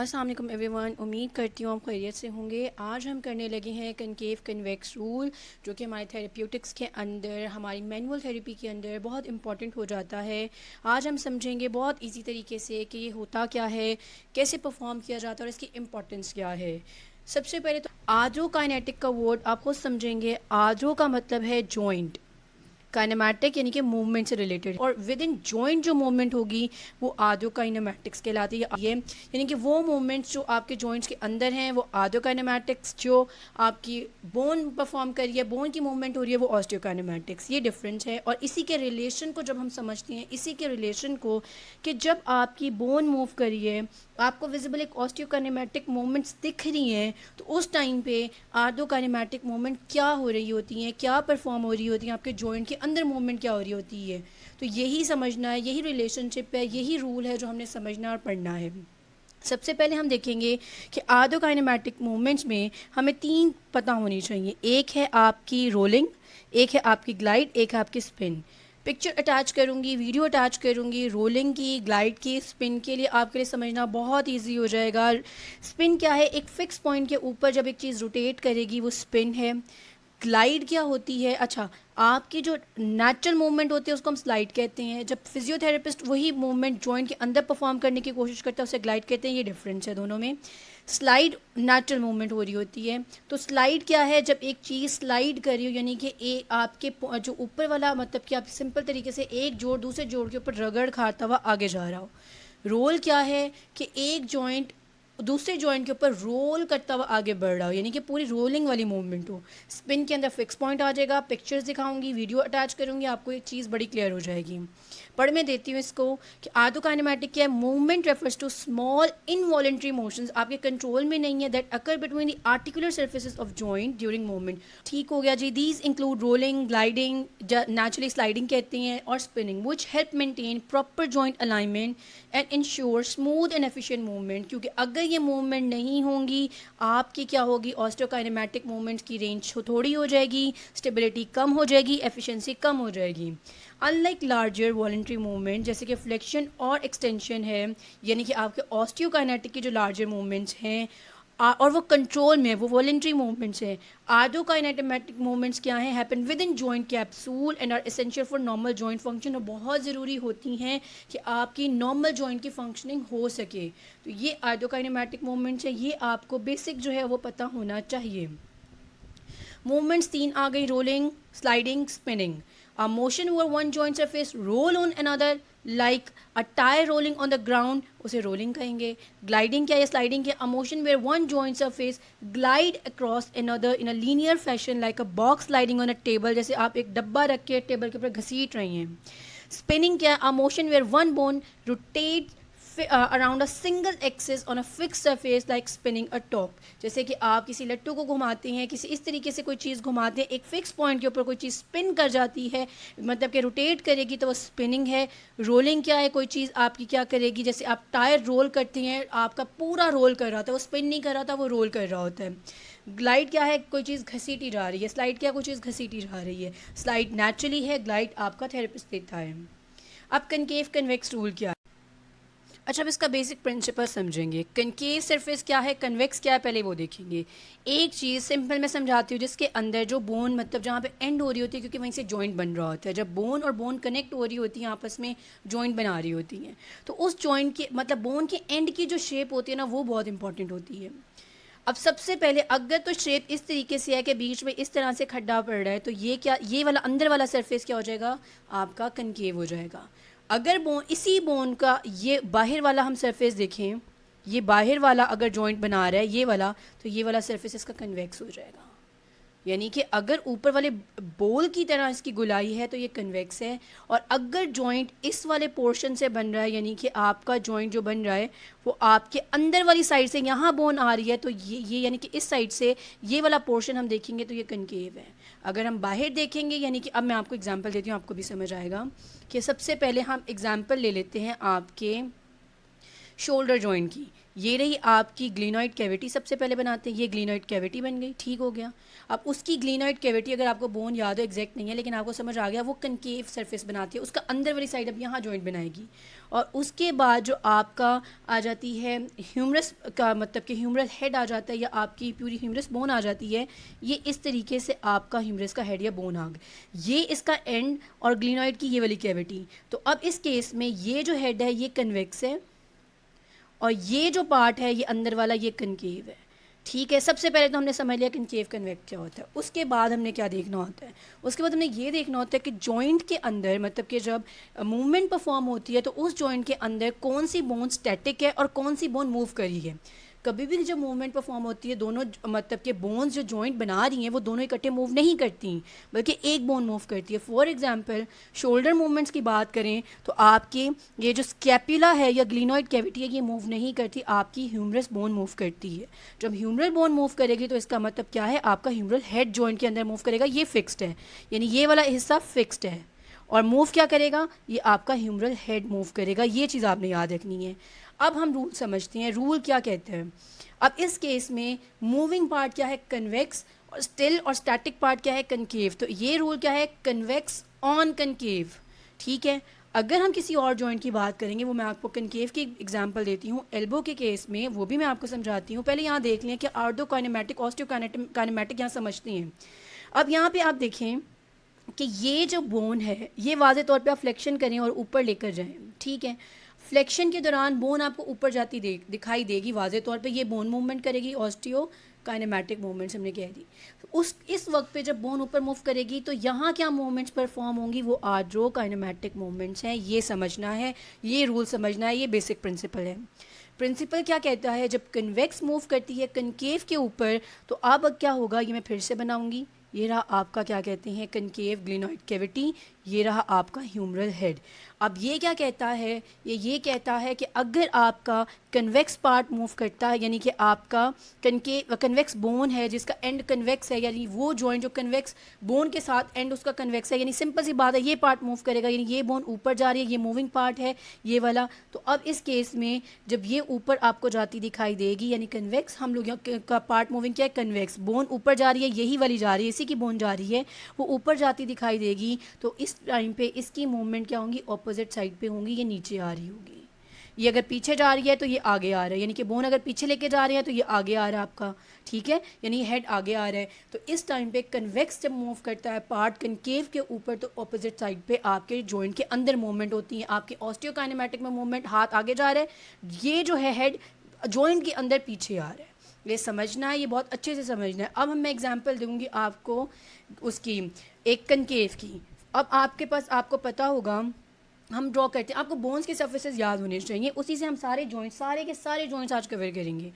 अस्सलाम वालेकुम एवरीवन। उम्मीद करती हूँ आप खैरियत से होंगे। आज हम करने लगे हैं कनकेव कन्वेक्स रूल, जो कि हमारे थेरेप्यूटिक्स के अंदर, हमारी मैनुअल थेरेपी के अंदर बहुत इंपॉर्टेंट हो जाता है। आज हम समझेंगे बहुत इजी तरीके से कि ये होता क्या है, कैसे परफॉर्म किया जाता है और इसकी इम्पोर्टेंस क्या है। सबसे पहले तो आर्द्रो काइनेटिक का वर्ड आप खुद समझेंगे। आर्द्रो का मतलब है जॉइंट, काइनेमैटिक यानी कि मूवमेंट से रिलेटेड, और विद इन जॉइंट जो मूवमेंट होगी वो आर्द्रो काइनेमैटिक्स कहलाती है। ये यानी कि वो मूवमेंट्स जो आपके जॉइंट्स के अंदर हैं वो आर्द्रो काइनेमैटिक्स, जो आपकी बोन परफॉर्म कर रही है, बोन की मूवमेंट हो रही है, वो ऑस्टियोकाइनेमैटिक्स। ये डिफरेंस है। और इसी के रिलेशन को जब हम समझते हैं, इसी के रिलेशन को कि जब आपकी बोन मूव कर रही है, आपको विजिबल एक ऑस्टियोकाइनेमैटिक मूवमेंट्स दिख रही हैं, तो उस टाइम पे आर्द्रोकाइनेमैटिक मूवमेंट क्या हो रही होती हैं, क्या परफॉर्म हो रही होती हैं, आपके जॉइंट के अंदर मूवमेंट क्या हो रही होती है। तो यही समझना है, यही रिलेशनशिप है, यही रूल है जो हमने समझना और पढ़ना है। सबसे पहले हम देखेंगे कि आर्द्रोकाइनेमैटिक मूवमेंट्स में हमें तीन पता होनी चाहिए। एक है आपकी रोलिंग, एक है आपकी ग्लाइड, एक है आपकी स्पिन। पिक्चर अटैच करूँगी, वीडियो अटैच करूँगी रोलिंग की, ग्लाइड की, स्पिन के लिए। आपके लिए समझना बहुत इजी हो जाएगा। स्पिन क्या है? एक फ़िक्स पॉइंट के ऊपर जब एक चीज़ रोटेट करेगी वो स्पिन है। ग्लाइड क्या होती है? अच्छा, आपकी जो नेचुरल मूवमेंट होती है उसको हम स्लाइड कहते हैं। जब फिजियोथेरेपिस्ट वही मूवमेंट जॉइंट के अंदर परफॉर्म करने की कोशिश करता है उसे ग्लाइड कहते हैं। ये डिफरेंस है दोनों में। स्लाइड नेचुरल मूवमेंट हो रही होती है। तो स्लाइड क्या है? जब एक चीज़ स्लाइड कर रही हो, यानी कि आपके जो ऊपर वाला, मतलब कि आप सिंपल तरीके से एक जोड़ दूसरे जोड़ के ऊपर रगड़ खाता हुआ आगे जा रहा हो। रोल क्या है? कि एक जॉइंट दूसरे जॉइंट के ऊपर रोल करता हुआ आगे बढ़ रहा हो, यानी कि पूरी रोलिंग वाली मूवमेंट हो। स्पिन के अंदर फिक्स पॉइंट आ जाएगा। पिक्चर्स दिखाऊंगी, वीडियो अटैच करूंगी, आपको एक चीज़ बड़ी क्लियर हो जाएगी। पढ़ में देती हूँ इसको कि आर्द्रोकाइनेमैटिक क्या है? Movement refers to small involuntary motions, आपके कंट्रोल में नहीं है, that occur between the articular surfaces of joint during movement. ठीक हो गया जी। These include rolling, gliding, naturally sliding कहते हैं, और spinning, which help maintain proper joint alignment and ensure smooth and efficient movement. क्योंकि अगर ये मूवमेंट नहीं होंगी, आपकी क्या होगी? ऑस्टियोकाइनेमैटिक मूवमेंट्स की रेंज थोड़ी हो जाएगी, स्टेबिलिटी कम हो जाएगी, एफिशिएंसी कम हो जाएगी। अनलाइक लार्जर वॉलेंट्री मूवमेंट जैसे कि फ्लेक्शन और एक्सटेंशन है, यानी कि आपके ऑस्टियोकाइनेटिक की जो लार्जर मूवमेंट्स हैं और वो कंट्रोल में है, वो वॉलेंट्री मूवमेंट्स हैं। आर्द्रोकाइनेमेटिक मूवमेंट्स क्या हैं? Happen within joint capsule and are essential for normal joint function, और बहुत ज़रूरी होती हैं कि आपकी नॉर्मल जॉइंट की फंक्शनिंग हो सके। तो ये आर्द्रोकाइनेमेटिक मूवमेंट्स हैं, ये आपको बेसिक जो है वो पता होना चाहिए। मूवमेंट्स तीन आ गई: rolling, sliding, spinning. A motion over one joint surface, roll on another, like a tire rolling on the ground, उसे रोलिंग कहेंगे। ग्लाइडिंग क्या है? स्लाइडिंग क्या? a motion where one joint surface glide across another in a linear fashion, like a box sliding on a table, जैसे आप एक डब्बा रख के टेबल के ऊपर घसीट रही हैं। स्पिनिंग क्या है? a motion where one bone rotates around a single axis on a fix surface, like spinning a top. जैसे कि आप किसी लट्टू को घुमाते हैं, किसी इस तरीके से कोई चीज़ घुमाते हैं, एक फिक्स पॉइंट के ऊपर कोई चीज़ स्पिन कर जाती है, मतलब कि रोटेट करेगी, तो वो स्पिनिंग है। रोलिंग क्या है? कोई चीज़ आपकी क्या करेगी? जैसे आप टायर रोल करते हैं, आपका पूरा रोल कर रहा था, वो स्पिन नहीं कर रहा था, वो रोल कर रहा होता है। ग्लाइड क्या है? कोई चीज़ घसीटी जा रही है। स्लाइड क्या? कोई चीज़ घसीटी जा रही है। स्लाइड नेचुरली है, ग्लाइड आपका थेरेपिस्ट देता है। अब कनकेव कन्वेक्स रूल क्या है? अच्छा, अब इसका बेसिक प्रिंसिपल समझेंगे। कनकेव सरफेस क्या है, कन्वेक्स क्या है, पहले वो देखेंगे। एक चीज़ सिंपल मैं समझाती हूँ, जिसके अंदर जो बोन, मतलब जहाँ पे एंड हो रही होती है, क्योंकि वहीं से जॉइंट बन रहा होता है। जब बोन और बोन कनेक्ट हो रही होती है, आपस में जॉइंट बना रही होती हैं, तो उस जॉइंट की, मतलब बोन के एंड की जो शेप होती है ना, वो बहुत इंपॉर्टेंट होती है। अब सबसे पहले अगर तो शेप इस तरीके से है कि बीच में इस तरह से खड्डा पड़ रहा है, तो ये क्या, ये वाला अंदर वाला सरफेस क्या हो जाएगा? आपका कनकेव हो जाएगा। अगर बोन, इसी बोन का ये बाहर वाला हम सरफेस देखें, ये बाहर वाला अगर जॉइंट बना रहा है ये वाला, तो ये वाला सरफेस इसका कन्वेक्स हो जाएगा। यानी कि अगर ऊपर वाले बोल की तरह इसकी गुलाई है तो ये कन्वेक्स है, और अगर जॉइंट इस वाले पोर्शन से बन रहा है, यानी कि आपका जॉइंट जो बन रहा है वो आपके अंदर वाली साइड से, यहाँ बोन आ रही है, तो ये यानी कि इस साइड से ये वाला पोर्शन हम देखेंगे तो ये कनकेव है। अगर हम बाहर देखेंगे, यानी कि अब मैं आपको एग्जांपल देती हूँ, आपको भी समझ आएगा। कि सबसे पहले हम एग्जांपल ले लेते हैं आपके शोल्डर जॉइंट की। ये रही आपकी ग्लिनॉइड कैविटी, सबसे पहले बनाते हैं, ये ग्लिनॉइड कैविटी बन गई, ठीक हो गया। अब उसकी ग्लिनॉइड कैविटी, अगर आपको बोन याद हो, एग्जैक्ट नहीं है लेकिन आपको समझ आ गया, वो कनकेव सरफेस बनाती है, उसका अंदर वाली साइड अब यहाँ जॉइंट बनाएगी। और उसके बाद जो आपका आ जाती है ह्यूमरस का, मतलब कि ह्यूमरल हेड आ जाता है, या आपकी पूरी ह्यूमरस बोन आ जाती है। ये इस तरीके से आपका ह्यूमरस का हेड या बोन आ गया, ये इसका एंड, और ग्लिनॉइड की ये वाली कैविटी। तो अब इस केस में ये जो हेड है ये कन्वेक्स है, और ये जो पार्ट है ये अंदर वाला ये कनकेव है, ठीक है। सबसे पहले तो हमने समझ लिया कनकेव कन्वेक्स क्या होता है। उसके बाद हमने क्या देखना होता है, उसके बाद हमने ये देखना होता है कि जॉइंट के अंदर, मतलब कि जब मूवमेंट परफॉर्म होती है तो उस जॉइंट के अंदर कौन सी बोन स्टैटिक है और कौन सी बोन मूव करी है। कभी भी जब मूवमेंट परफॉर्म होती है, दोनों मतलब कि बोन्स जो जॉइंट बना रही हैं वो दोनों इकट्ठे मूव नहीं करती, बल्कि एक बोन मूव करती है। फॉर एग्जांपल शोल्डर मूवमेंट्स की बात करें तो आपके ये जो स्कैपुला है या ग्लिनॉइड कैविटी है ये मूव नहीं करती, आपकी ह्यूमरस बोन मूव करती है। जब ह्यूमरल बोन मूव करेगी तो इसका मतलब क्या है, आपका ह्यूमरल हेड जॉइंट के अंदर मूव करेगा, ये फिक्स्ड है, यानी ये वाला हिस्सा फिक्स्ड है। और मूव क्या करेगा, ये आपका ह्यूमरल हेड मूव करेगा, ये चीज़ आपने याद रखनी है। अब हम रूल समझते हैं, रूल क्या कहते हैं। अब इस केस में मूविंग पार्ट क्या है, कन्वेक्स, और स्टिल और स्टैटिक पार्ट क्या है, कनकेव। तो ये रूल क्या है, कन्वेक्स ऑन कनकेव, ठीक है। अगर हम किसी और जॉइंट की बात करेंगे, वो मैं आपको कनकेव की एग्जांपल देती हूँ। एल्बो के केस में वो भी मैं आपको समझाती हूँ। पहले यहाँ देख लें कि आर्थोकाइनेमैटिक ऑस्टियोकाइनेमैटिक यहाँ समझती हैं। अब यहाँ पे आप देखें कि ये जो बोन है ये वाज़े तौर पे आप फ्लेक्शन करें और ऊपर लेकर जाएं, ठीक है। फ्लेक्शन के दौरान बोन आपको ऊपर जाती दिखाई देगी वाज़े तौर पे, ये बोन मूवमेंट करेगी, ऑस्टियो काइनेमैटिक मूवमेंट्स हमने कह दी। तो इस वक्त पे जब बोन ऊपर मूव करेगी तो यहाँ क्या मूवमेंट्स परफॉर्म होंगी, वो आर्ड्रो काइनेमैटिक मूवमेंट्स हैं, ये समझना है, ये रूल समझना है, ये बेसिक प्रिंसिपल है। प्रिंसिपल क्या कहता है, जब कन्वेक्स मूव करती है कनकेव के ऊपर तो अब क्या होगा, ये मैं फिर से बनाऊंगी। ये रहा आपका क्या कहते हैं, कनकेव ग्लिनॉइड कैविटी, ये रहा आपका ह्यूमरल हेड। अब ये क्या कहता है, ये कहता है कि अगर आपका कन्वेक्स पार्ट मूव करता है, यानी कि आपका कन्वेक्स बोन है जिसका एंड कन्वेक्स है, यानी वो जॉइंट जो कन्वेक्स बोन के साथ एंड उसका कन्वेक्स है, यानी सिंपल सी बात है, ये पार्ट मूव करेगा, यानी ये बोन ऊपर जा रही है, ये मूविंग पार्ट है ये वाला। तो अब इस केस में जब ये ऊपर आपको जाती दिखाई देगी, यानी कन्वेक्स, हम लोग यहाँ का पार्ट मूविंग क्या है, कन्वेक्स, बोन ऊपर जा रही है, यही वाली जा रही है, इसी की बोन जा रही है, वो ऊपर जाती दिखाई देगी। तो इस टाइम पे इसकी मूवमेंट क्या होंगी, ऑपोजिट साइड पे होंगी, ये नीचे आ रही होगी। ये अगर पीछे जा रही है तो ये आगे आ रहा है, यानी कि बोन अगर पीछे लेके जा रहे हैं तो ये आगे आ रहा है आपका, ठीक है, यानी हेड आगे आ रहा है। तो इस टाइम पे कन्वेक्स जब मूव करता है पार्ट कनकेव के ऊपर तो ऑपोजिट साइड पे आपके जॉइंट के अंदर मूवमेंट होती है। आपके ऑस्टियोकाइनेमैटिक में मूवमेंट, हाथ आगे जा रहा है, ये जो है हेड जॉइंट के अंदर पीछे आ रहा है, ये समझना है, ये बहुत अच्छे से समझना है। अब मैं एग्जाम्पल दूंगी आपको उसकी, एक कनकेव की। अब आपके पास, आपको पता होगा, हम ड्रॉ करते हैं, आपको बोन्स के सर्फेसेस याद होने चाहिए, उसी से हम सारे जॉइंट्स, सारे के सारे जॉइंट्स आज कवर करेंगे।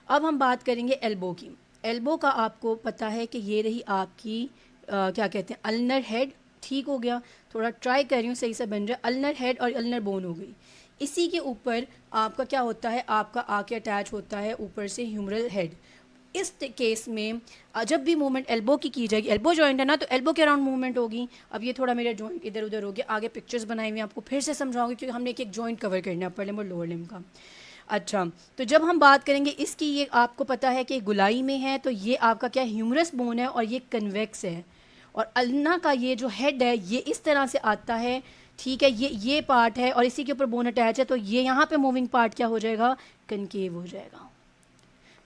अब हम बात करेंगे एल्बो की। एल्बो का आपको पता है कि ये रही आपकी क्या कहते हैं, अल्नर हेड, ठीक हो गया, थोड़ा ट्राई कर रही हूँ सही से बन रहा है, अल्नर हेड और अल्नर बोन हो गई। इसी के ऊपर आपका क्या होता है, आपका आके अटैच होता है ऊपर से ह्यूमरल हेड। इस केस में जब भी मूवमेंट एल्बो की जाएगी, एल्बो जॉइंट है ना, तो एल्बो के अराउंड मूवमेंट होगी। अब ये थोड़ा मेरा जॉइंट इधर उधर हो गया, आगे पिक्चर्स बनाई हुई आपको फिर से समझाऊंगी क्योंकि हमने एक एक जॉइंट कवर करना है, अपर लिम्ब और लोअर लिम्ब का। अच्छा, तो जब हम बात करेंगे इसकी, ये आपको पता है कि गुलाई में है, तो ये आपका क्या ह्यूमरस बोन है और ये कन्वेक्स है, और अल्ना का ये जो हेड है ये इस तरह से आता है, ठीक है, ये पार्ट है और इसी के ऊपर बोन अटैच है, तो ये यहाँ पे मूविंग पार्ट क्या हो जाएगा, कनकेव हो जाएगा,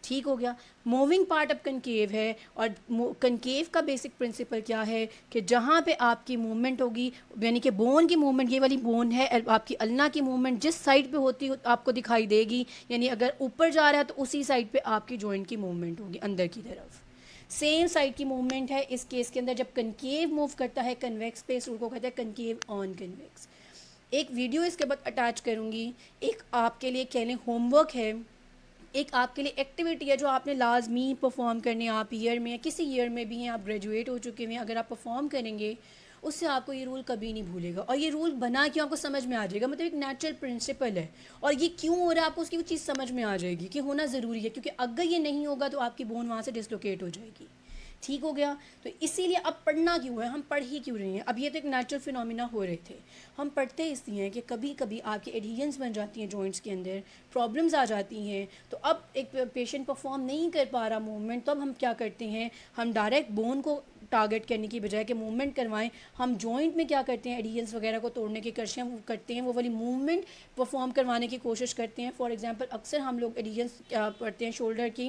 ठीक हो गया। मूविंग पार्ट अब कनकेव है, और कनकेव का बेसिक प्रिंसिपल क्या है कि जहाँ पे आपकी मूवमेंट होगी, यानी कि बोन की मूवमेंट, ये वाली बोन है, आपकी अल्ना की मूवमेंट जिस साइड पे होती आपको दिखाई देगी, यानी अगर ऊपर जा रहा है तो उसी साइड पे आपकी जॉइंट की मूवमेंट होगी अंदर की तरफ, सेम साइड की मूवमेंट है। इस केस के अंदर जब कनकेव मूव करता है कन्वेक्स पे, उसको कहते हैं कनकेव ऑन कन्वेक्स। एक वीडियो इसके बाद अटैच करूँगी, एक आपके लिए कह लें होमवर्क है, एक आपके लिए एक्टिविटी है जो आपने लाजमी परफॉर्म करनी है। आप ईयर में या किसी ईयर में भी हैं, आप ग्रेजुएट हो चुके हैं, अगर आप परफॉर्म करेंगे उससे आपको ये रूल कभी नहीं भूलेगा, और ये रूल बना क्यों आपको समझ में आ जाएगा, मतलब एक नेचुरल प्रिंसिपल है, और ये क्यों हो रहा है आपको उसकी वो चीज़ समझ में आ जाएगी कि होना ज़रूरी है, क्योंकि अगर ये नहीं होगा तो आपकी बोन वहाँ से डिसलोकेट हो जाएगी। ठीक हो गया। तो इसीलिए अब पढ़ना क्यों है, हम पढ़ ही क्यों रहे हैं। अब ये तो एक नेचुरल फिनोमिना हो रहे थे, हम पढ़ते इसलिए हैं कि कभी कभी आपकी एडहेरेंस बन जाती हैं जॉइंट्स के अंदर, प्रॉब्लम्स आ जाती हैं। तो अब एक पेशेंट परफॉर्म नहीं कर पा रहा मूवमेंट, तो अब हम क्या करते हैं, हम डायरेक्ट बोन को टारगेट करने की बजाय कि मूवमेंट करवाएं, हम जॉइंट में क्या करते हैं, एडहेरेंस वगैरह को तोड़ने की कोशिश करते हैं, वो वाली मूवमेंट परफॉर्म करवाने की कोशिश करते हैं। फॉर एग्जांपल अक्सर हम लोग एडहेरेंस पढ़ते हैं शोल्डर की,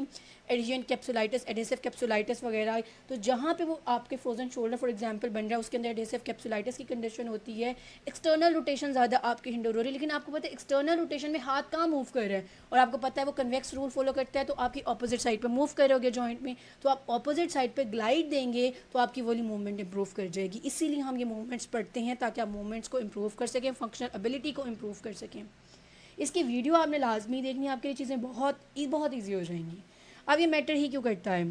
एडहेशन कैप्सुलाइटिस, एडहेसिव कैप्सुलाइटिस वगैरह। तो जहाँ पे वो आपके फ्रोजन शोल्डर फॉर एग्जांपल बन रहा है, उसके अंदर एडहेसिव कैप्सुलाइटिस की कंडीशन होती है, एक्सटर्नल रोटेशन ज़्यादा आपके हिंडर हो रही है। लेकिन आपको पता है एक्सटर्नल रोटेशन में हाथ कहाँ मूव कर रहा है, और आपको पता है वो कन्वेक्स रूल फॉलो करता है, तो आपकी ऑपोजिट साइड पर मूव करोगे जॉइंट में, तो आप ऑपोजिट साइड पर ग्लाइड देंगे तो आपकी वाली मूवमेंट इंप्रूव कर जाएगी। इसीलिए हम ये मूवमेंट्स पढ़ते हैं ताकि आप मूवमेंट्स को इम्प्रूव कर सकें, फंक्शनल एबिलिटी को इम्प्रूव कर सकें। इसकी वीडियो आपने लाजमी देखनी है, आपके लिए चीज़ें बहुत ईजी हो जाएंगी। अब ये मैटर ही क्यों करता है,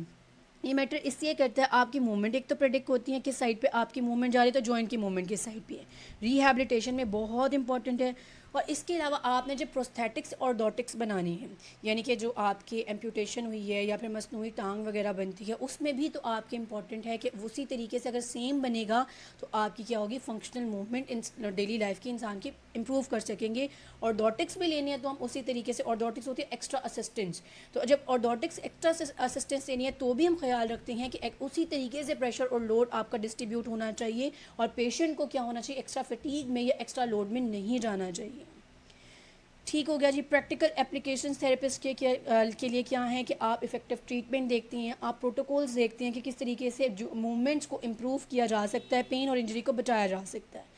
ये मैटर इसलिए करता है, आपकी मूवमेंट एक तो प्रेडिक्ट होती है किस साइड पे आपकी मूवमेंट जा रही है, तो जॉइंट की मूवमेंट किस साइड पे है, रिहैबिलिटेशन में बहुत इंपॉर्टेंट है। और इसके अलावा आपने जब प्रोस्थेटिक्स और डॉटिक्स बनाने हैं, यानी कि जो आपकी एम्प्यूटेशन हुई है या फिर मसनूई टांग वगैरह बनती है, उसमें भी तो आपके इंपॉर्टेंट है कि उसी तरीके से अगर सेम बनेगा तो आपकी क्या होगी, functional movement in daily life की इंसान की इम्प्रूव कर सकेंगे। और डॉटिक्स भी लेनी है तो हम उसी तरीके से, और डॉटिक्स होती है एक्स्ट्रा असिस्टेंस, तो जब और डॉटिक्स एक्स्ट्रा असिस्टेंस लेनी है तो भी हम ख्याल रखते हैं कि उसी तरीके से प्रेशर और लोड आपका डिस्ट्रीब्यूट होना चाहिए, और पेशेंट को क्या होना चाहिए, एक्स्ट्रा फटीग में या एक्स्ट्रा लोड में नहीं जाना चाहिए। ठीक हो गया जी। प्रैक्टिकल एप्लीकेशंस थेरेपिस्ट के लिए क्या है कि आप इफ़ेक्टिव ट्रीटमेंट देखती हैं, आप प्रोटोकॉल्स देखते हैं कि किस तरीके से जो मूवमेंट्स को इम्प्रूव किया जा सकता है, पेन और इंजरी को बचाया जा सकता है।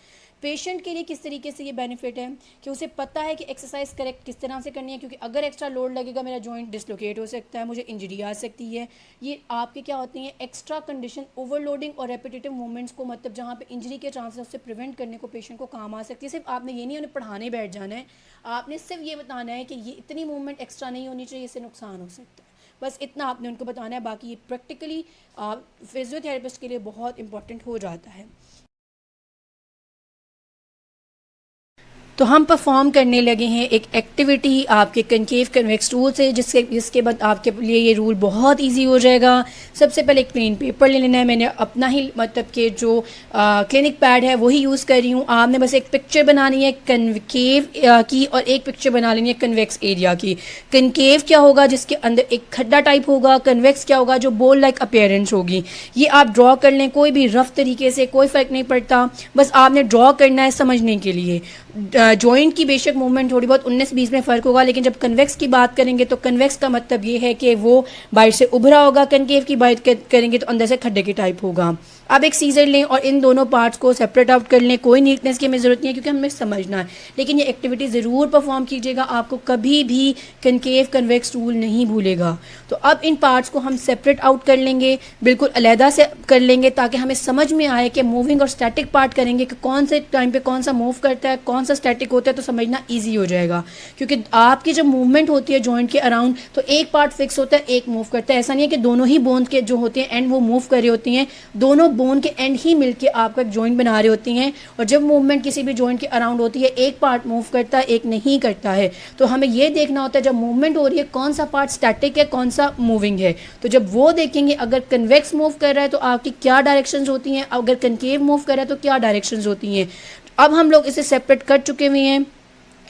पेशेंट के लिए किस तरीके से ये बेनिफिट है कि उसे पता है कि एक्सरसाइज करेक्ट किस तरह से करनी है, क्योंकि अगर एक्स्ट्रा लोड लगेगा मेरा जॉइंट डिसलोकेट हो सकता है, मुझे इंजरी आ सकती है। ये आपके क्या होती हैं, एक्स्ट्रा कंडीशन, ओवरलोडिंग और रेपिटेटिव मूवमेंट्स को, मतलब जहाँ पे इंजरी के चांसेस उससे प्रिवेंट करने को पेशेंट को काम आ सकती है। सिर्फ आपने ये नहीं उन्हें पढ़ाने बैठ जाना है, आपने सिर्फ ये बताना है कि ये इतनी मूवमेंट एक्स्ट्रा नहीं होनी चाहिए, इससे नुकसान हो सकता है, बस इतना आपने उनको बताना है। बाकी ये प्रैक्टिकली फिजियोथेरेपिस्ट के लिए बहुत इंपॉर्टेंट हो जाता है। तो हम परफॉर्म करने लगे हैं एक एक्टिविटी आपके कनकेव कन्वेक्स रूल से, जिसके बाद आपके लिए ये रूल बहुत इजी हो जाएगा। सबसे पहले एक प्लेन पेपर ले लेना है, मैंने अपना ही मतलब कि जो क्लिनिक पैड है वही यूज़ कर रही हूँ। आपने बस एक पिक्चर बनानी है कनकेव की, और एक पिक्चर बना लेनी है कन्वेक्स एरिया की। कनकेव क्या होगा, जिसके अंदर एक खड्डा टाइप होगा, कन्वेक्स क्या होगा, जो बोल लाइक अपीयरेंस होगी। ये आप ड्रॉ कर लें कोई भी रफ तरीके से, कोई फ़र्क नहीं पड़ता, बस आपने ड्रॉ करना है समझने के लिए। जॉइंट की बेशक मूवमेंट थोड़ी बहुत 19-20 में फ़र्क होगा, लेकिन जब कन्वेक्स की बात करेंगे तो कन्वेक्स का मतलब ये है कि वो बाहर से उभरा होगा, कनकेव की बात करेंगे तो अंदर से खड्डे के टाइप होगा। अब एक सीजर लें और इन दोनों पार्ट्स को सेपरेट आउट कर लें, कोई नीटनेस की हमें ज़रूरत नहीं है क्योंकि हमें समझना है, लेकिन ये एक्टिविटी ज़रूर परफॉर्म कीजिएगा, आपको कभी भी कनकेव कन्वेक्स रूल नहीं भूलेगा। तो अब इन पार्ट्स को हम सेपरेट आउट कर लेंगे, बिल्कुल अलहदा से कर लेंगे, ताकि हमें समझ में आए कि मूविंग और स्टैटिक पार्ट करेंगे कि कौन से टाइम पे कौन सा मूव करता है, कौन सा स्टैटिक होता है, तो समझना ईजी हो जाएगा। क्योंकि आपकी जब मूवमेंट होती है जॉइंट के अराउंड, तो एक पार्ट फिक्स होता है, एक मूव करता है। ऐसा नहीं है कि दोनों ही बोन के जो होते हैं एंड वो मूव कर रही होती हैं, दोनों बोन के एंड ही मिलके आपका एक जॉइंट बना रही होती हैं। और जब मूवमेंट किसी भी जॉइंट के अराउंड होती है, एक पार्ट मूव करता है, एक नहीं करता है। तो हमें ये देखना होता है जब मूवमेंट हो रही है कौन सा पार्ट स्टैटिक है, कौन सा मूविंग है। तो जब वो देखेंगे, अगर कन्वेक्स मूव कर रहा है तो आपकी क्या डायरेक्शंस होती हैं, अगर कनकेव मूव कर रहा है तो क्या डायरेक्शंस होती हैं। अब हम लोग इसे सेपरेट कर चुके हुए हैं।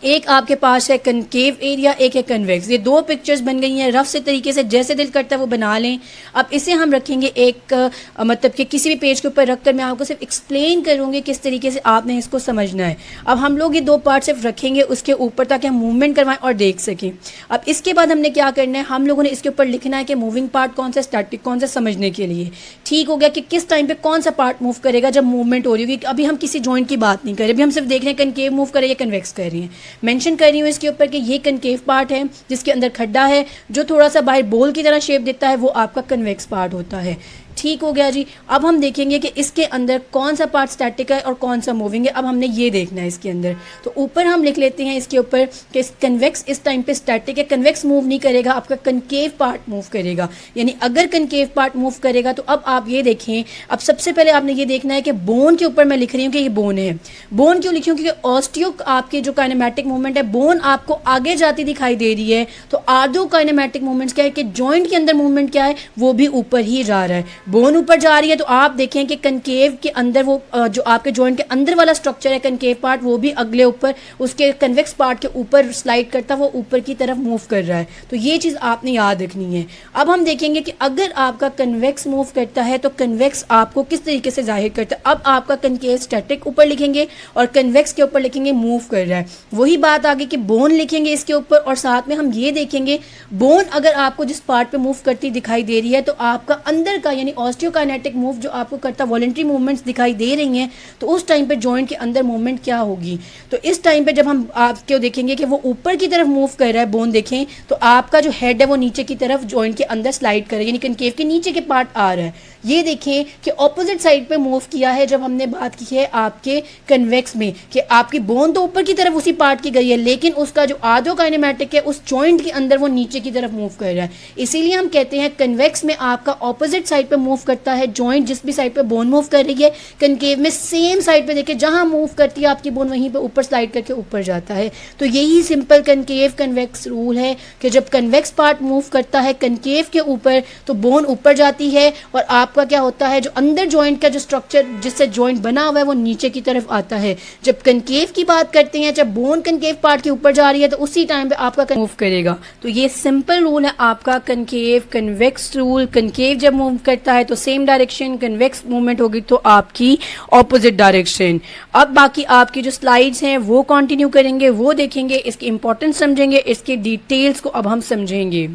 एक आपके पास है कनकेव एरिया, एक है कन्वेक्स। ये दो पिक्चर्स बन गई हैं, रफ से तरीके से जैसे दिल करता है वो बना लें। अब इसे हम रखेंगे एक मतलब कि किसी भी पेज के ऊपर रखकर मैं आपको सिर्फ एक्सप्लेन करूँगी किस तरीके से आपने इसको समझना है। अब हम लोग ये दो पार्ट सिर्फ रखेंगे उसके ऊपर ताकि हम मूवमेंट करवाएं और देख सकें। अब इसके बाद हमने क्या करना है, हम लोगों ने इसके ऊपर लिखना है कि मूविंग पार्ट कौन सा, स्टैटिक कौन सा, समझने के लिए। ठीक हो गया कि किस टाइम पर कौन सा पार्ट मूव करेगा जब मूवमेंट हो रही होगी। अभी हम किसी जॉइंट की बात नहीं कर रहे, अभी हम सिर्फ देख रहे हैं कनकेव मूव कर रही है, कन्वेक्स कर रही है। मेंशन कर रही हूँ इसके ऊपर कि ये कनकेव पार्ट है जिसके अंदर खड्डा है, जो थोड़ा सा बाहर बोल की तरह शेप देता है, वो आपका कन्वेक्स पार्ट होता है। ठीक हो गया जी। अब हम देखेंगे कि इसके अंदर कौन सा पार्ट स्टैटिक है और कौन सा मूविंग है। अब हमने ये देखना है इसके अंदर, तो ऊपर हम लिख लेते हैं इसके ऊपर कि कन्वेक्स इस टाइम पे स्टैटिक है, कन्वेक्स मूव नहीं करेगा, आपका कनकेव पार्ट मूव करेगा। यानी अगर कनकेव पार्ट मूव करेगा तो अब आप ये देखें, अब सबसे पहले आपने ये देखना है कि बोन के ऊपर मैं लिख रही हूँ कि ये बोन है। बोन क्यों लिखी हूँ, क्योंकि ऑस्टियो आपके जो काइनेमैटिक मूवमेंट है, बोन आपको आगे जाती दिखाई दे रही है, तो आर्दो काइनेमैटिक मूवमेंट्स क्या है कि जॉइंट के अंदर मूवमेंट क्या है, वो भी ऊपर ही जा रहा है। बोन ऊपर जा रही है तो आप देखें कि कनकेव के अंदर वो जो आपके जॉइंट के अंदर वाला स्ट्रक्चर है कनकेव पार्ट, वो भी अगले ऊपर उसके कन्वेक्स पार्ट के ऊपर स्लाइड करता, वो ऊपर की तरफ मूव कर रहा है। तो ये चीज़ आपने याद रखनी है। अब हम देखेंगे कि अगर आपका कन्वेक्स मूव करता है तो कन्वेक्स आपको किस तरीके से जाहिर करता है। अब आपका कनकेव स्टैटिक ऊपर लिखेंगे और कन्वेक्स के ऊपर लिखेंगे मूव कर रहा है। वही बात आगे कि बोन लिखेंगे इसके ऊपर, और साथ में हम ये देखेंगे बोन अगर आपको जिस पार्ट पे मूव करती दिखाई दे रही है तो आपका अंदर का यानी ऑस्टियोकाइनेटिक मूव जो आपको करता वॉलंटरी मूवमेंट्स दिखाई दे रही हैं, तो उस टाइम पे जॉइंट के अंदर मूवमेंट क्या होगी। तो इस टाइम पे जब हम आपको देखेंगे कि वो ऊपर की तरफ मूव कर रहा है बोन, देखें तो आपका जो हेड है वो नीचे की तरफ जॉइंट के अंदर स्लाइड कर रहा है, यानी कनकेव के नीचे के पार्ट आ रहा है। ये देखें कि ऑपोजिट साइड पे मूव किया है जब हमने बात की है आपके कन्वेक्स में, कि आपकी बोन तो ऊपर की तरफ उसी पार्ट की गई है, लेकिन उसका जो आर्थोकाइनेमैटिक है उस जॉइंट के अंदर वो नीचे की तरफ मूव कर रहा है। इसीलिए हम कहते हैं कन्वेक्स में आपका ऑपोजिट साइड पे मूव करता है जॉइंट, जिस भी साइड पे बोन मूव कर रही है। कनकेव में सेम साइड पे देखिए जहां मूव करती है आपकी बोन वहीं पे ऊपर स्लाइड करके ऊपर जाता है। तो यही सिंपल कनकेव कन्वेक्स रूल है कि जब कन्वेक्स पार्ट मूव करता है कनकेव के ऊपर तो बोन ऊपर जाती है, और आपका क्या होता है जो अंदर जॉइंट का जो स्ट्रक्चर जिससे जॉइंट बना हुआ है वो नीचे की तरफ आता है। जब कनकेव की बात करते हैं, जब बोन कनकेव पार्ट के ऊपर जा रही है तो उसी टाइम पे आपका मूव करेगा। तो ये सिंपल रूल है आपका कनकेव कन्वेक्स रूल। कनकेव जब मूव करता है तो सेम डायरेक्शन, कन्वेक्स मूवमेंट होगी तो आपकी ऑपोजिट डायरेक्शन। अब बाकी आपकी जो स्लाइड्स हैं वो कंटिन्यू करेंगे, वो देखेंगे, इसकी इंपॉर्टेंस समझेंगे, इसके डिटेल्स को अब हम समझेंगे।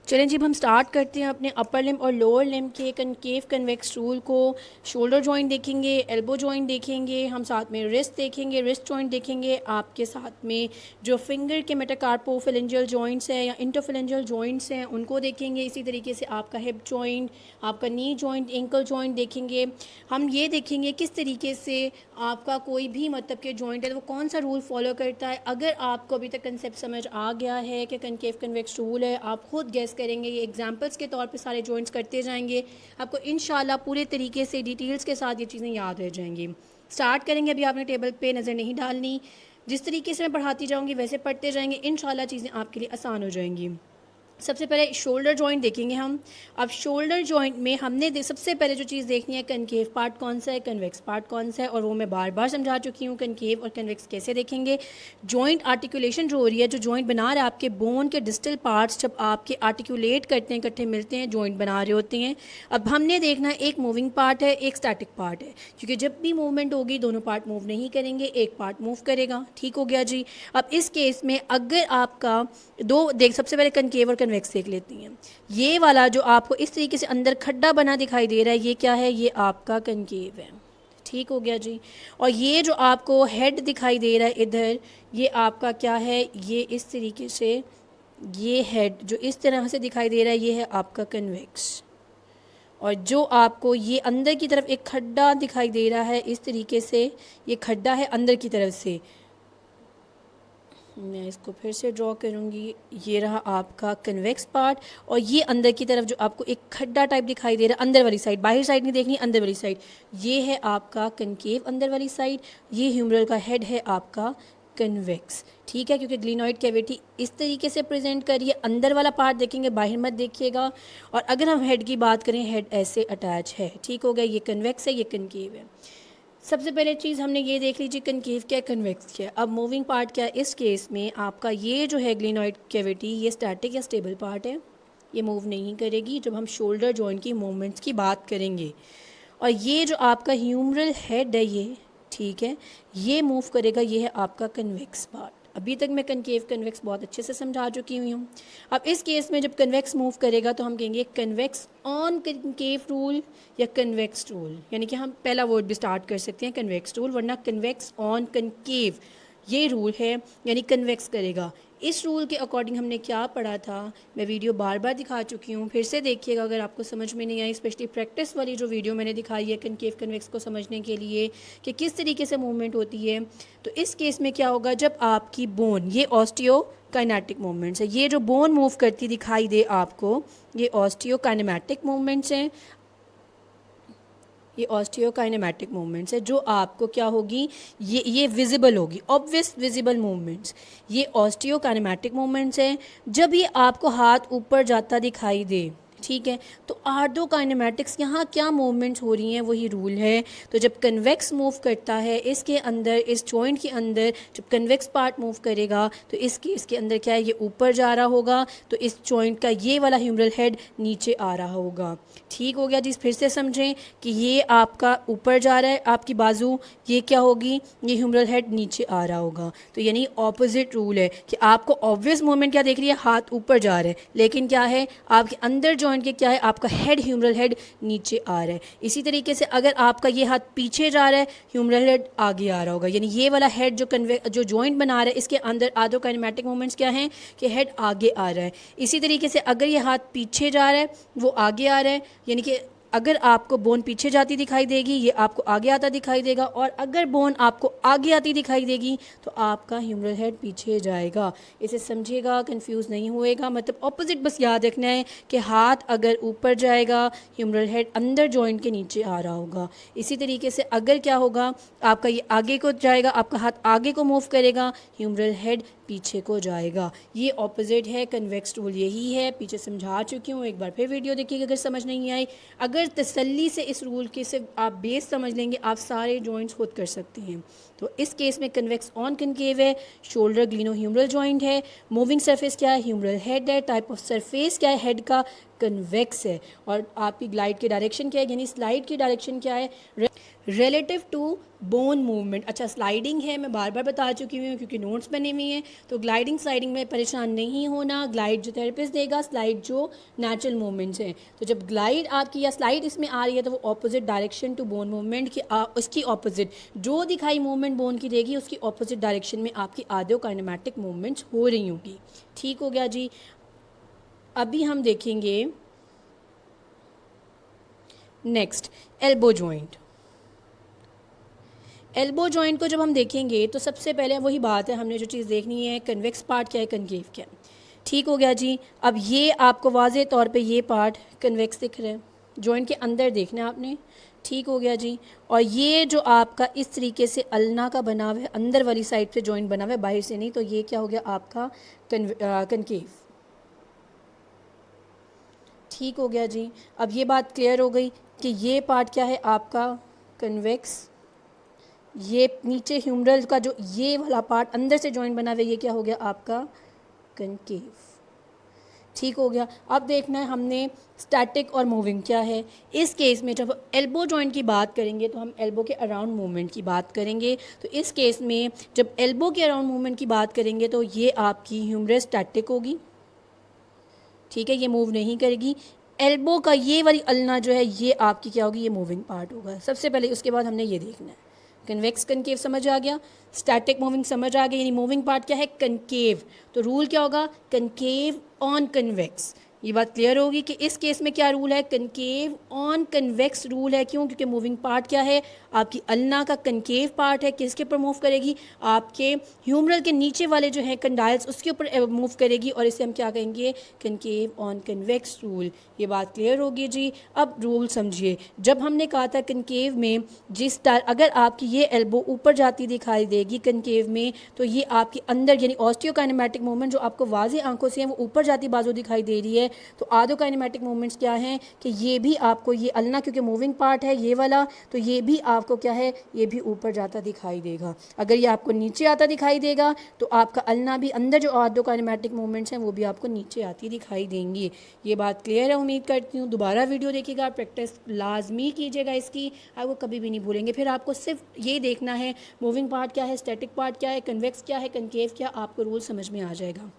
चलें जी, अब हम स्टार्ट करते हैं अपने अपर लिम और लोअर लिम के कनकेव कन्वेक्स रूल को। शोल्डर जॉइंट देखेंगे, एल्बो जॉइंट देखेंगे, हम साथ में रिस्ट देखेंगे, रिस्ट जॉइंट देखेंगे, आपके साथ में जो फिंगर के मेटाकार्पोफिलेंजियल जॉइंट्स हैं या इंटरफिलेंजियल जॉइंट्स हैं उनको देखेंगे। इसी तरीके से आपका हिप जॉइंट, आपका नी जॉइंट, एंकल जॉइंट देखेंगे। हम ये देखेंगे किस तरीके से आपका कोई भी मतलब के जॉइंट है तो वो कौन सा रूल फॉलो करता है। अगर आपको अभी तक कंसेप्ट समझ आ गया है कि कनकेव कन्वेक्स रूल है, आप खुद गेस करेंगे, ये एग्जांपल्स के तौर पे सारे जॉइंट्स करते जाएंगे, आपको इंशाल्लाह पूरे तरीके से डिटेल्स के साथ ये चीज़ें याद रह जाएंगी। स्टार्ट करेंगे, अभी आपने टेबल पे नज़र नहीं डालनी, जिस तरीके से मैं पढ़ाती जाऊँगी वैसे पढ़ते जाएंगे, इंशाल्लाह चीज़ें आपके लिए आसान हो जाएंगी। सबसे पहले शोल्डर जॉइंट देखेंगे हम। अब शोल्डर जॉइंट में हमने सबसे पहले जो चीज़ देखनी है कनकेव पार्ट कौन सा है, कन्वेक्स पार्ट कौन सा है, और वो मैं बार बार समझा चुकी हूँ। कनकेव और कन्वेक्स कैसे देखेंगे, जॉइंट आर्टिकुलेशन जो हो रही है, जो जॉइंट बना रहा है आपके बोन के डिस्टल पार्ट्स जब आपके आर्टिकुलेट करते हैं, इकट्ठे मिलते हैं, जॉइंट बना रहे होते हैं। अब हमने देखना है एक मूविंग पार्ट है, एक स्टैटिक पार्ट है, क्योंकि जब भी मूवमेंट होगी दोनों पार्ट मूव नहीं करेंगे, एक पार्ट मूव करेगा। ठीक हो गया जी। अब इस केस में अगर आपका सबसे पहले कनकेव और कन्वेक्स देख लेती हैं। ये वाला जो आपको इस तरीके से अंदर खड्डा बना दिखाई दे रहा है, ये क्या है, ये आपका कनकेव है। ठीक हो गया जी। और ये जो आपको हेड दिखाई दे रहा है इधर, ये आपका क्या है, ये इस तरीके से ये हेड जो इस तरह से दिखाई दे रहा है, ये है आपका कन्वेक्स। और जो आपको ये अंदर की तरफ एक खड्डा दिखाई दे रहा है इस तरीके से, ये खड्डा है अंदर की तरफ से, मैं इसको फिर से ड्रॉ करूँगी। ये रहा आपका कन्वेक्स पार्ट, और ये अंदर की तरफ जो आपको एक खड्डा टाइप दिखाई दे रहा है अंदर वाली साइड, बाहर साइड नहीं देखनी, अंदर वाली साइड, ये है आपका कनकेव अंदर वाली साइड। ये ह्यूमरल का हेड है आपका कन्वेक्स। ठीक है, क्योंकि ग्लिनॉइड कैविटी इस तरीके से प्रेजेंट करिए, अंदर वाला पार्ट देखेंगे, बाहर मत देखिएगा। और अगर हम हेड की बात करें, हेड ऐसे अटैच है। ठीक हो गया, ये कन्वेक्स है, ये कनकेव है। सबसे पहले चीज़ हमने ये देख लीजिए कनकेव क्या है, कन्वेक्स क्या है। अब मूविंग पार्ट क्या है, इस केस में आपका ये जो है ग्लिनॉइड कैविटी, ये स्टैटिक या स्टेबल पार्ट है, ये मूव नहीं करेगी जब हम शोल्डर जॉइंट की मूवमेंट्स की बात करेंगे। और ये जो आपका ह्यूमरल हेड है ये, ठीक है, ये मूव करेगा, ये है आपका कन्वेक्स पार्ट। अभी तक मैं कनकेव कन्वेक्स बहुत अच्छे से समझा चुकी हुई हूँ। अब इस केस में जब कन्वेक्स मूव करेगा तो हम कहेंगे कन्वेक्स ऑन कनकेव रूल या कन्वेक्स रूल, यानी कि हम पहला वर्ड भी स्टार्ट कर सकते हैं कन्वेक्स रूल, वरना कन्वेक्स ऑन कनकेव ये रूल है, यानी कन्वेक्स करेगा। इस रूल के अकॉर्डिंग हमने क्या पढ़ा था, मैं वीडियो बार बार दिखा चुकी हूँ, फिर से देखिएगा अगर आपको समझ में नहीं आई। स्पेशली प्रैक्टिस वाली जो वीडियो मैंने दिखाई है कनकेव कन्वेक्स को समझने के लिए कि किस तरीके से मूवमेंट होती है। तो इस केस में क्या होगा, जब आपकी बोन, ये ऑस्टियोकाइनेटिक मूवमेंट्स है, ये जो बोन मूव करती दिखाई दे आपको, ये ऑस्टियोकाइनेमेटिक मूवमेंट्स हैं, ये ऑस्टियोकाइनेमेटिक मूवमेंट्स है, जो आपको क्या होगी, ये विजिबल होगी, ऑब्वियस विजिबल मूवमेंट्स, ये ऑस्टियोकाइनेमेटिक मूवमेंट्स हैं। जब ये आपको हाथ ऊपर जाता दिखाई दे, ठीक है। तो आर्थोकाइनेमैटिक्स यहाँ क्या मूवमेंट्स हो रही हैं वही रूल है। तो जब कन्वेक्स मूव करता है इसके अंदर, इस जॉइंट के अंदर जब कन्वेक्स पार्ट मूव करेगा तो इस केस के अंदर क्या है, ये ऊपर जा रहा होगा, तो इस जॉइंट का ये वाला ह्यूमरल हेड नीचे आ रहा होगा। ठीक हो गया जी। फिर से समझें कि ये आपका ऊपर जा रहा है, आपकी बाजू, ये क्या होगी, ये ह्यूमरल हेड नीचे आ रहा होगा। तो यानी ऑपोजिट रूल है कि आपको ऑब्वियस मूवमेंट क्या देख रही है, हाथ ऊपर जा रहा है, लेकिन क्या है आपके अंदर जॉइंट के क्या है, आपका हेड, ह्यूमरल हेड नीचे आ रहा है। इसी तरीके से अगर आपका ये हाथ पीछे जा रहा है, ह्यूमरल हेड आगे आ रहा होगा, यानी ये वाला हेड जो जॉइंट बना रहा है इसके अंदर आर्थोकाइनेमैटिक मूवमेंट्स क्या हैं कि हेड आगे आ रहा है। इसी तरीके से अगर ये हाथ पीछे जा रहा है वो आगे आ रहा है, यानी कि अगर आपको बोन पीछे जाती दिखाई देगी ये आपको आगे आता दिखाई देगा, और अगर बोन आपको आगे आती दिखाई देगी तो आपका ह्यूमरल हेड पीछे जाएगा। इसे समझिएगा, कंफ्यूज नहीं होएगा, मतलब ऑपोजिट बस याद रखना है कि हाथ अगर ऊपर जाएगा ह्यूमरल हेड अंदर जॉइंट के नीचे आ रहा होगा। इसी तरीके से अगर क्या होगा, आपका ये आगे को जाएगा, आपका हाथ आगे को मूव करेगा, ह्यूमरल हेड पीछे को जाएगा। ये ऑपोजिट है, कन्वेक्स रूल यही है। पीछे समझा चुकी हूँ, एक बार फिर वीडियो देखिएगा अगर समझ नहीं आई। अगर तसल्ली से इस रूल के सिर्फ आप बेस समझ लेंगे, आप सारे जॉइंट्स खुद कर सकते हैं। तो इस केस में कन्वेक्स ऑन कनकेव है, शोल्डर ग्लिनो ह्यूमरल जॉइंट है, मूविंग सरफेस क्या है, ह्यूमरल हेड है, टाइप ऑफ सरफेस क्या है, हेड का कन्वेक्स है, और आपकी ग्लाइड की डायरेक्शन क्या है, यानी स्लाइड की डायरेक्शन क्या है, रिलेटिव टू बोन मूवमेंट। अच्छा, स्लाइडिंग है, मैं बार बार बता चुकी हूँ क्योंकि नोट्स बने हुए हैं। तो ग्लाइडिंग स्लाइडिंग में परेशान नहीं होना, ग्लाइड जो थेरेपिस्ट देगा, स्लाइड जो नेचुरल मूवमेंट्स हैं। तो जब ग्लाइड आपकी या स्लाइड इसमें आ रही है तो वो opposite direction to bone movement की उसकी ऑपोजिट जो दिखाई मूवमेंट बोन की देगी उसकी ऑपोजिट डायरेक्शन में आपकी आर्थोकाइनेमैटिक मूवमेंट्स हो रही होंगी। ठीक हो गया जी। अभी हम देखेंगे next elbow joint. Elbow joint को जब हम देखेंगे तो सबसे पहले वही बात है, हमने जो चीज़ देखनी है कन्वेक्स पार्ट क्या है, कनकेव क्या है। ठीक हो गया जी। अब ये आपको वाज़े तौर पे ये पार्ट कन्वेक्स दिख रहा है, जॉइंट के अंदर देखना है आपने। ठीक हो गया जी। और ये जो आपका इस तरीके से अल्ना का बना हुआ है, अंदर वाली साइड से जॉइंट बना हुआ है, बाहर से नहीं, तो ये क्या हो गया आपका कनकेव। ठीक हो गया जी। अब ये बात क्लियर हो गई कि ये पार्ट क्या है आपका कन्वेक्स, ये नीचे ह्यूमरल का जो ये वाला पार्ट अंदर से जॉइंट बना हुआ है ये क्या हो गया आपका कनकेव। ठीक हो गया। अब देखना है हमने स्टैटिक और मूविंग क्या है। इस केस में जब एल्बो जॉइंट की बात करेंगे तो हम एल्बो के अराउंड मूवमेंट की बात करेंगे। तो इस केस में जब एल्बो के अराउंड मूवमेंट की बात करेंगे तो ये आपकी ह्यूमरस स्टैटिक होगी, ठीक है, ये मूव नहीं करेगी। एल्बो का ये वाली अल्ना जो है ये आपकी क्या होगी, ये मूविंग पार्ट होगा सबसे पहले। उसके बाद हमने ये देखना है कन्वेक्स कनकेव समझ आ गया, स्टैटिक मूविंग समझ आ गया, यानी मूविंग पार्ट क्या है कनकेव। तो रूल क्या होगा, कनकेव ऑन कन्वेक्स। ये बात क्लियर होगी कि इस केस में क्या रूल है, कनकेव ऑन कन्वेक्स रूल है। क्यों, क्योंकि मूविंग पार्ट क्या है आपकी अल्ना का कनकेव पार्ट है, किसके ऊपर मूव करेगी, आपके ह्यूमरल के नीचे वाले जो है कंडाइल्स उसके ऊपर मूव करेगी, और इसे हम क्या कहेंगे कनकेव ऑन कन्वेक्स रूल। ये बात क्लियर होगी जी। अब रूल समझिए, जब हमने कहा था कनकेव में अगर आपकी ये एल्बो ऊपर जाती दिखाई देगी कनकेव में, तो ये आपके अंदर यानी ऑस्टियोकाइनेमैटिक मूवमेंट जो आपको वाज़े आंखों से है वो ऊपर जाती बाजू दिखाई दे रही है। तो आर्थोकाइनेमैटिक मूवमेंट्स क्या हैं कि ये भी आपको ये अल्ना क्योंकि मूविंग पार्ट है ये वाला, तो ये भी आपको क्या है, ये भी ऊपर जाता दिखाई देगा। अगर ये आपको नीचे आता दिखाई देगा तो आपका अल्ना भी अंदर जो आर्थोकाइनेमैटिक मूवमेंट्स हैं वो भी आपको नीचे आती दिखाई देंगी। ये बात क्लियर है, उम्मीद करती हूँ। दोबारा वीडियो देखिएगा, प्रैक्टिस लाजमी कीजिएगा इसकी, आपको कभी भी नहीं भूलेंगे। फिर आपको सिर्फ ये देखना है मूविंग पार्ट क्या है, स्टैटिक पार्ट क्या है, कन्वेक्स क्या है, कनकेव क्या, आपको रूल समझ में आ जाएगा।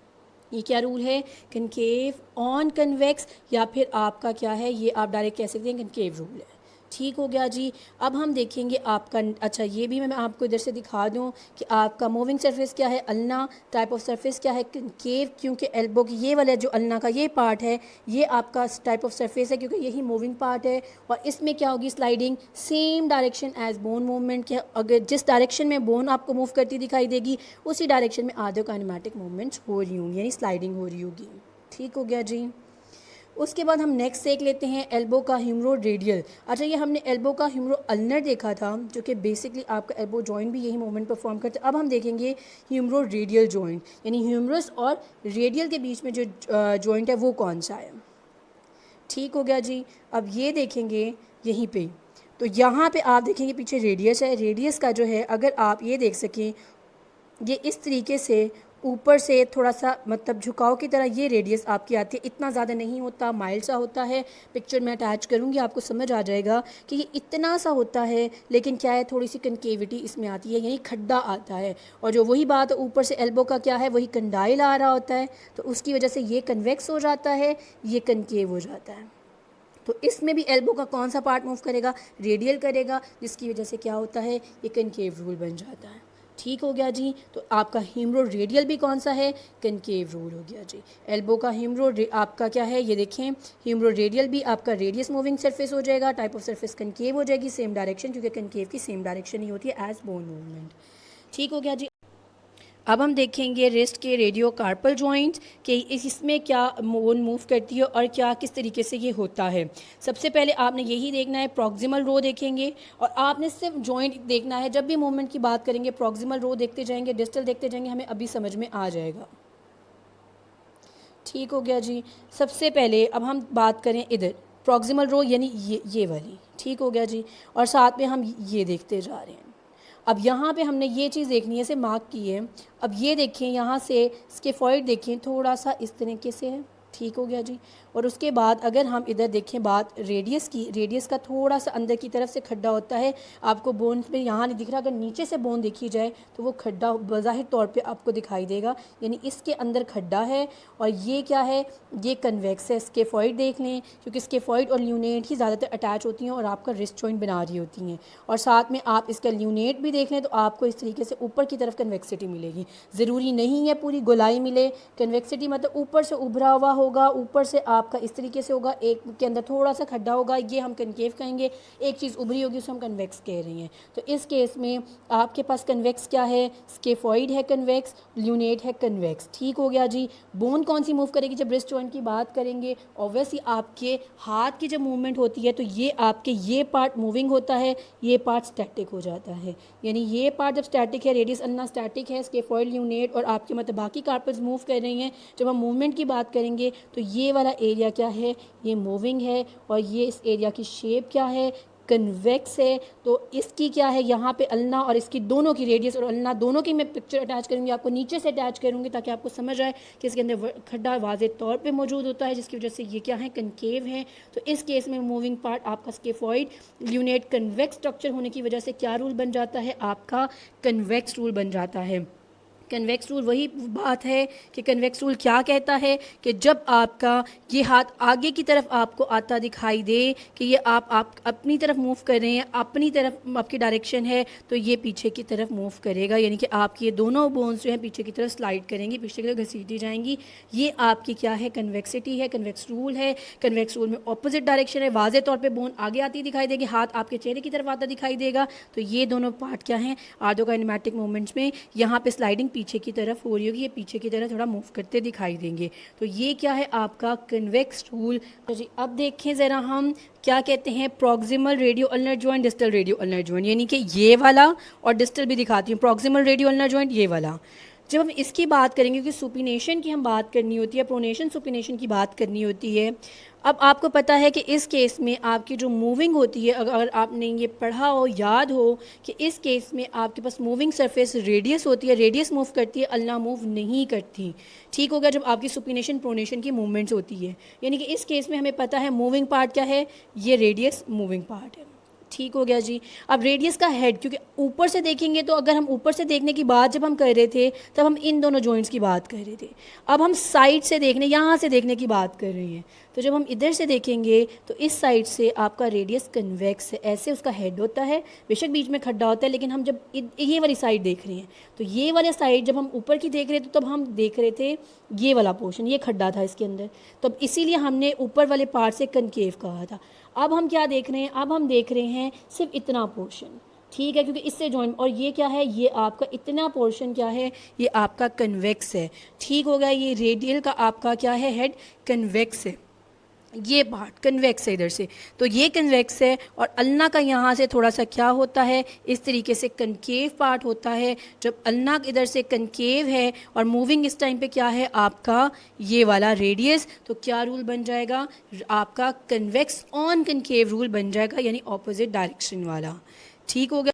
ये क्या रूल है, कनकेव ऑन कन्वेक्स, या फिर आपका क्या है, ये आप डायरेक्ट कह सकते हैं कनकेव रूल है। ठीक हो गया जी। अब हम देखेंगे आपका, अच्छा ये भी मैं आपको इधर से दिखा दूं कि आपका मूविंग सरफेस क्या है अल्ना, टाइप ऑफ सरफेस क्या है कनकेव, क्योंकि एल्बो की ये वाला जो अल्ना का ये पार्ट है ये आपका टाइप ऑफ सरफेस है क्योंकि यही मूविंग पार्ट है, और इसमें क्या होगी sliding same direction as bone movement के। अगर जिस डायरेक्शन में बोन आपको मूव करती दिखाई देगी उसी डायरेक्शन में आर्थोकाइनेमैटिक मूवमेंट्स हो रही होंगी, यानी स्लाइडिंग हो रही होगी। ठीक हो गया जी। उसके बाद हम नेक्स्ट देख लेते हैं एल्बो का ह्यूमरो रेडियल। अच्छा, ये हमने एल्बो का ह्यूमरो अल्नर देखा था जो कि बेसिकली आपका एल्बो जॉइंट भी यही मूवमेंट परफॉर्म करते हैं। अब हम देखेंगे ह्यूमरो रेडियल जॉइंट, यानी ह्यूमरस और रेडियल के बीच में जो जॉइंट है वो कौन सा है। ठीक हो गया जी। अब ये देखेंगे यहीं पे, तो यहाँ पे आप देखेंगे पीछे रेडियस है, रेडियस का जो है अगर आप ये देख सकें, ये इस तरीके से ऊपर से थोड़ा सा मतलब झुकाव की तरह ये रेडियस आपकी आती है। इतना ज़्यादा नहीं होता, माइल्ड सा होता है। पिक्चर में अटैच करूँगी, आपको समझ आ जाएगा कि ये इतना सा होता है, लेकिन क्या है थोड़ी सी कनकेविटी इसमें आती है, यानी खड्डा आता है। और जो वही बात ऊपर से एल्बो का क्या है, वही कंडाइल आ रहा होता है, तो उसकी वजह से ये कन्वेक्स हो जाता है, ये कनकेव हो जाता है। तो इसमें भी एल्बो का कौन सा पार्ट मूव करेगा, रेडियल करेगा, जिसकी वजह से क्या होता है, ये कनकेव रूल बन जाता है। ठीक हो गया जी। तो आपका हीमरो रेडियल भी कौन सा है, कनकेव रूल हो गया जी। एल्बो का हीमरो आपका क्या है, ये देखें, हीमरो रेडियल भी आपका रेडियस मूविंग सरफेस हो जाएगा, टाइप ऑफ सरफेस कनकेव हो जाएगी, सेम डायरेक्शन, क्योंकि कनकेव की सेम डायरेक्शन ही होती है एज बोन मूवमेंट। ठीक हो गया जी। अब हम देखेंगे रिस्ट के रेडियो कार्पल जॉइंट्स कि इसमें क्या बोन मूव करती है और क्या किस तरीके से ये होता है। सबसे पहले आपने यही देखना है, प्रॉक्सिमल रो देखेंगे और आपने सिर्फ जॉइंट देखना है। जब भी मूवमेंट की बात करेंगे प्रॉक्सिमल रो देखते जाएंगे, डिस्टल देखते जाएंगे, हमें अभी समझ में आ जाएगा। ठीक हो गया जी। सबसे पहले अब हम बात करें इधर प्रॉक्सिमल रो यानी ये वाली। ठीक हो गया जी। और साथ में हम ये देखते जा रहे हैं। अब यहाँ पे हमने ये चीज़ देखनी है, इसे मार्क की है। अब ये देखें, यहाँ से स्केफॉइड देखें, थोड़ा सा इस तरीके से है। ठीक हो गया जी। और उसके बाद अगर हम इधर देखें बात रेडियस की, रेडियस का थोड़ा सा अंदर की तरफ से खड्डा होता है। आपको बोन पे यहाँ नहीं दिख रहा, अगर नीचे से बोन देखी जाए तो वो खड्डा बज़ाहिर तौर पे आपको दिखाई देगा, यानी इसके अंदर खड्डा है। और ये क्या है, ये कन्वेक्स है। स्केफॉइड देख लें, क्योंकि स्केफॉइड और ल्यूनेट ही ज़्यादातर अटैच होती हैं और आपका रिस्ट जॉइंट बना रही होती हैं। और साथ में आप इसका ल्यूनेट भी देख लें तो आपको इस तरीके से ऊपर की तरफ कन्वेक्सिटी मिलेगी। ज़रूरी नहीं है पूरी गोलाई मिले। कन्वेक्सिटी मतलब ऊपर से उभरा हुआ होगा, ऊपर से आपका इस तरीके से होगा, एक के अंदर थोड़ा सा खड्डा होगा, ये हम कनकेव कहेंगे। एक चीज़ उभरी होगी उसे हम कन्वेक्स कह रहे हैं। तो इस केस में आपके पास कन्वेक्स क्या है, स्केफॉइड है कन्वेक्स, ल्यूनेट है कन्वेक्स। ठीक हो गया जी। बोन कौन सी मूव करेगी, जब रिस्ट जॉइंट की बात करेंगे ऑब्वियसली आपके हाथ की जब मूवमेंट होती है तो ये आपके ये पार्ट मूविंग होता है, ये पार्ट स्टैटिक हो जाता है। यानी ये पार्ट जब स्टैटिक है, रेडियस अन्ना स्टैटिक है, स्केफॉइड ल्यूनेट और आपके मतलब बाकी कार्पल्स मूव कर रही हैं। जब हम मूवमेंट की बात करेंगे तो ये वाला एरिया क्या है, ये मूविंग है। और ये इस एरिया की शेप क्या है, कन्वेक्स है। तो इसकी क्या है, यहाँ पे अल्ना और इसकी दोनों की रेडियस और अल्ना दोनों की मैं पिक्चर अटैच करूँगी, आपको नीचे से अटैच करूँगी ताकि आपको समझ आए कि इसके अंदर खड्डा वाज़े तौर पे मौजूद होता है, जिसकी वजह से ये क्या है, कनकेव है। तो इस केस में मूविंग पार्ट आपका स्केफॉइड ल्यूनेट कन्वेक्स स्ट्रक्चर होने की वजह से क्या रूल बन जाता है, आपका कन्वेक्स रूल बन जाता है। कन्वेक्स रूल वही बात है कि कन्वेक्स रूल क्या कहता है कि जब आपका ये हाथ आगे की तरफ आपको आता दिखाई दे कि ये आप अपनी तरफ मूव कर रहे हैं, अपनी तरफ आपकी डायरेक्शन है, तो ये पीछे की तरफ मूव करेगा, यानी कि आपकी ये दोनों बोन्स जो हैं पीछे की तरफ स्लाइड करेंगी, पीछे की तरफ घसीटी जाएंगी। ये आपकी क्या है, कन्वेक्सिटी है, कन्वेक्स रूल है। कन्वेक्स रूल में ऑपोजिट डायरेक्शन है, वाज़े तौर पर बोन आगे आती दिखाई देगी, हाथ आपके चेहरे की तरफ आता दिखाई देगा। तो ये दोनों पार्ट क्या हैं, आर्थोकाइनेमैटिक मूवमेंट्स में यहाँ पे स्लाइडिंग पीछे की तरफ हो रही होगी, ये पीछे की तरफ थोड़ा मूव करते दिखाई देंगे। तो ये क्या है, आपका कन्वेक्स रूल। तो जी अब देखें ज़रा हम क्या कहते हैं, proximal radio ulnar joint, distal radio ulnar joint, यानी कि ये वाला, और डिस्टल भी दिखाती हूँ, प्रॉक्सिमल रेडियो अल्नर जॉइंट ये वाला। जब हम इसकी बात करेंगे, क्योंकि सुपिनेशन की हम बात करनी होती है, प्रोनेशन सुपिनेशन की बात करनी होती है। अब आपको पता है कि इस केस में आपकी जो मूविंग होती है, अगर आपने ये पढ़ा हो, याद हो कि इस केस में आपके पास मूविंग सरफेस रेडियस होती है, रेडियस मूव करती है, अल्ना मूव नहीं करती। ठीक हो गया। जब आपकी सुपिनेशन प्रोनेशन की मूवमेंट्स होती है, यानी कि इस केस में हमें पता है मूविंग पार्ट क्या है, ये रेडियस मूविंग पार्ट है। ठीक हो गया जी। अब रेडियस का हेड, क्योंकि ऊपर से देखेंगे तो अगर हम ऊपर से देखने की बात जब हम कर रहे थे तब हम इन दोनों जॉइंट्स की बात कर रहे थे। अब हम साइड से देखने, यहाँ से देखने की बात कर रहे हैं। तो जब हम इधर से देखेंगे तो इस साइड से आपका रेडियस कन्वेक्स है, ऐसे उसका हेड होता है, बेशक बीच में खड्डा होता है, लेकिन हम जब ये वाली साइड देख रहे हैं तो ये वाली साइड जब हम ऊपर की देख रहे थे तब हम देख रहे थे ये वाला पोर्शन, ये खड्डा था इसके अंदर, तो इसीलिए हमने ऊपर वाले पार्ट से कनकेव कहा था। अब हम क्या देख रहे हैं, अब हम देख रहे हैं सिर्फ इतना पोर्शन। ठीक है, क्योंकि इससे जॉइंट, और ये क्या है, ये आपका इतना पोर्शन क्या है, ये आपका कन्वेक्स है। ठीक हो गया। ये रेडियल का आपका क्या है, हेड कन्वेक्स है। ये पार्ट कन्वेक्स है इधर से, तो ये कन्वेक्स है और अल्ना का यहाँ से थोड़ा सा क्या होता है, इस तरीके से कनकेव पार्ट होता है। जब अल्ना इधर से कनकेव है और मूविंग इस टाइम पे क्या है आपका ये वाला रेडियस, तो क्या रूल बन जाएगा आपका कन्वेक्स ऑन कनकेव रूल बन जाएगा, यानी ऑपोजिट डायरेक्शन वाला। ठीक हो गया।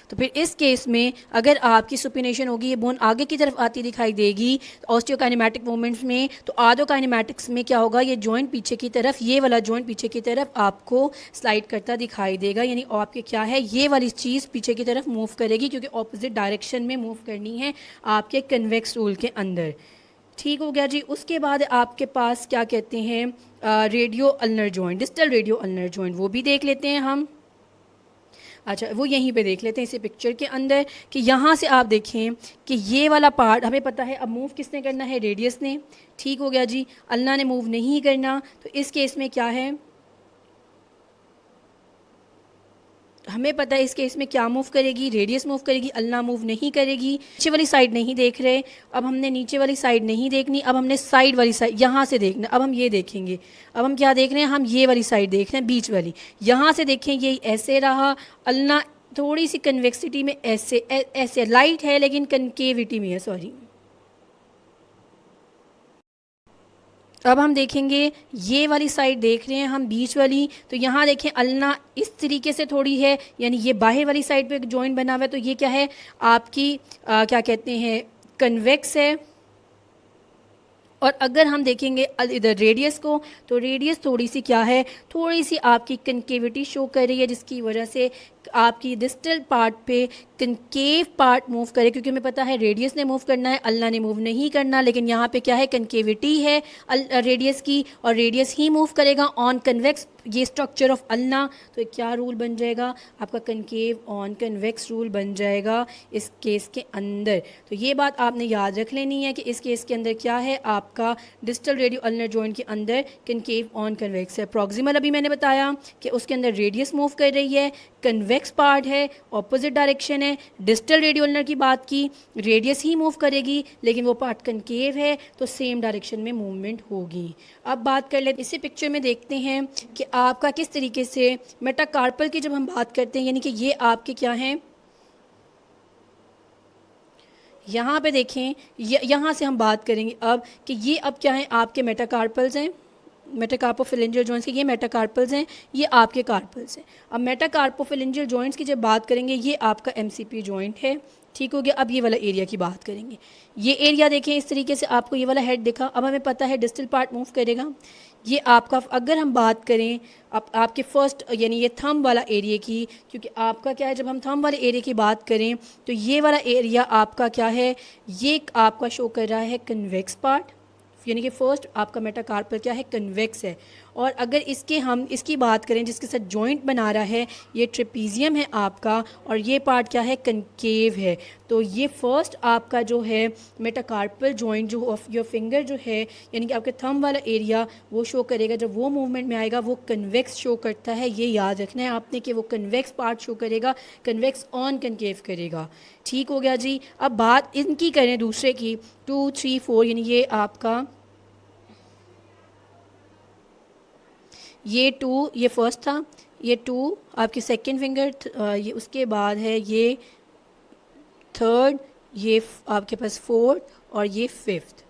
तो फिर इस केस में अगर आपकी सुपिनेशन होगी, ये बोन आगे की तरफ आती दिखाई देगी ऑस्टियोकाइनेमैटिक मूवमेंट्स में, तो आर्थोकाइनेमैटिक्स में क्या होगा, ये जॉइंट पीछे की तरफ, ये वाला जॉइंट पीछे की तरफ आपको स्लाइड करता दिखाई देगा, यानी आपके क्या है ये वाली चीज़ पीछे की तरफ मूव करेगी, क्योंकि ऑपोजिट डायरेक्शन में मूव करनी है आपके कन्वेक्स रूल के अंदर। ठीक हो गया जी। उसके बाद आपके पास क्या कहते हैं radio ulnar joint, distal radio ulnar joint, वो भी देख लेते हैं हम। अच्छा, वो यहीं पे देख लेते हैं इसी पिक्चर के अंदर कि यहाँ से आप देखें कि ये वाला पार्ट हमें पता है, अब मूव किसने करना है, रेडियस ने। ठीक हो गया जी। अल्लाह ने मूव नहीं करना, तो इस केस में क्या है, हमें पता है इस केस में क्या मूव करेगी, रेडियस मूव करेगी, अल्लाह मूव नहीं करेगी। नीचे वाली साइड नहीं देख रहे, अब हमने नीचे वाली साइड नहीं देखनी, अब हमने साइड वाली साइड यहाँ से देखना। अब हम ये देखेंगे, अब हम क्या देख रहे हैं, हम ये वाली साइड देख रहे हैं, बीच वाली। यहाँ से देखें ये ऐसे रहा, अल्लाह थोड़ी सी कन्वेक्सिटी में ऐसे ऐसे लाइट है लेकिन कनकेविटी में है, सॉरी। अब हम देखेंगे ये वाली साइड देख रहे हैं हम, बीच वाली, तो यहाँ देखें अल्ना इस तरीके से थोड़ी है, यानी ये बाहर वाली साइड पे एक जॉइंट बना हुआ है, तो ये क्या है आपकी क्या कहते हैं कन्वेक्स है। और अगर हम देखेंगे इधर रेडियस को, तो रेडियस थोड़ी सी क्या है, थोड़ी सी आपकी कनकेविटी शो कर रही है, जिसकी वजह से आपकी डिस्टल पार्ट पे कनकेव पार्ट मूव करे, क्योंकि हमें पता है रेडियस ने मूव करना है, अल्लाह ने मूव नहीं करना, लेकिन यहाँ पे क्या है कनकेविटी है रेडियस की, और रेडियस ही मूव करेगा ऑन कन्वेक्स, ये स्ट्रक्चर ऑफ अल्लाह। तो क्या रूल बन जाएगा आपका, कनकेव ऑन कन्वेक्स रूल बन जाएगा इस केस के अंदर। तो ये बात आपने याद रख लेनी है कि इस केस के अंदर क्या है आपका डिस्टल रेडियो अल्नर जॉइंट के अंदर कनकेव ऑन कन्वेक्स है। प्रॉक्सिमल अभी मैंने बताया कि उसके अंदर रेडियस मूव कर रही है, कन्वेक्स पार्ट है, ऑपोजिट डायरेक्शन है। डिस्टल रेडियो अल्नर की बात की, रेडियस ही मूव करेगी लेकिन वो पार्ट कनकेव है, तो सेम डायरेक्शन में मूवमेंट होगी। अब बात कर लेते, इसी पिक्चर में देखते हैं कि आपका किस तरीके से मेटाकार्पल की जब हम बात करते हैं, यानी कि ये आपके क्या हैं, यहाँ पे देखें, यहाँ से हम बात करेंगे अब कि ये अब क्या है आपके मेटाकार्पल्स हैं, मेटाकार्पोफिलेंजियल जॉइंट्स के ये मेटाकार्पल्स हैं, ये आपके कार्पल्स हैं। अब मेटाकार्पोफिलेंजियल जॉइंट्स की जब बात करेंगे, ये आपका एमसीपी जॉइंट है। ठीक हो गया। अब ये वाला एरिया की बात करेंगे, ये एरिया देखें इस तरीके से, आपको ये वाला हेड दिखा, अब हमें पता है डिस्टल पार्ट मूव करेगा। ये आपका, अगर हम बात करें आपके फर्स्ट यानी ये थंब वाला एरिया की, क्योंकि आपका क्या है जब हम थंब वाले एरिया की बात करें तो ये वाला एरिया आपका क्या है, ये आपका शो कर रहा है कन्वेक्स पार्ट, यानी कि फर्स्ट आपका मेटाकार्पल क्या है कन्वेक्स है। और अगर हम इसकी बात करें जिसके साथ जॉइंट बना रहा है, ये ट्रेपीजियम है आपका, और ये पार्ट क्या है कनकेव है। तो ये फर्स्ट आपका जो है मेटाकार्पल जॉइंट जो ऑफ योर फिंगर जो है, यानी कि आपके थंब वाला एरिया वो शो करेगा, जब वो मूवमेंट में आएगा वो कन्वेक्स शो करता है। ये याद रखना है आपने कि वो कन्वेक्स पार्ट शो करेगा, कन्वेक्स ऑन कनकेव करेगा। ठीक हो गया जी। अब बात इनकी करें दूसरे की, 2, 3, 4, यानी ये आपका ये 2 ये फर्स्ट था, ये 2 आपकी सेकंड फिंगर, ये उसके बाद है ये थर्ड, ये आपके पास फोर्थ, और ये फिफ्थ।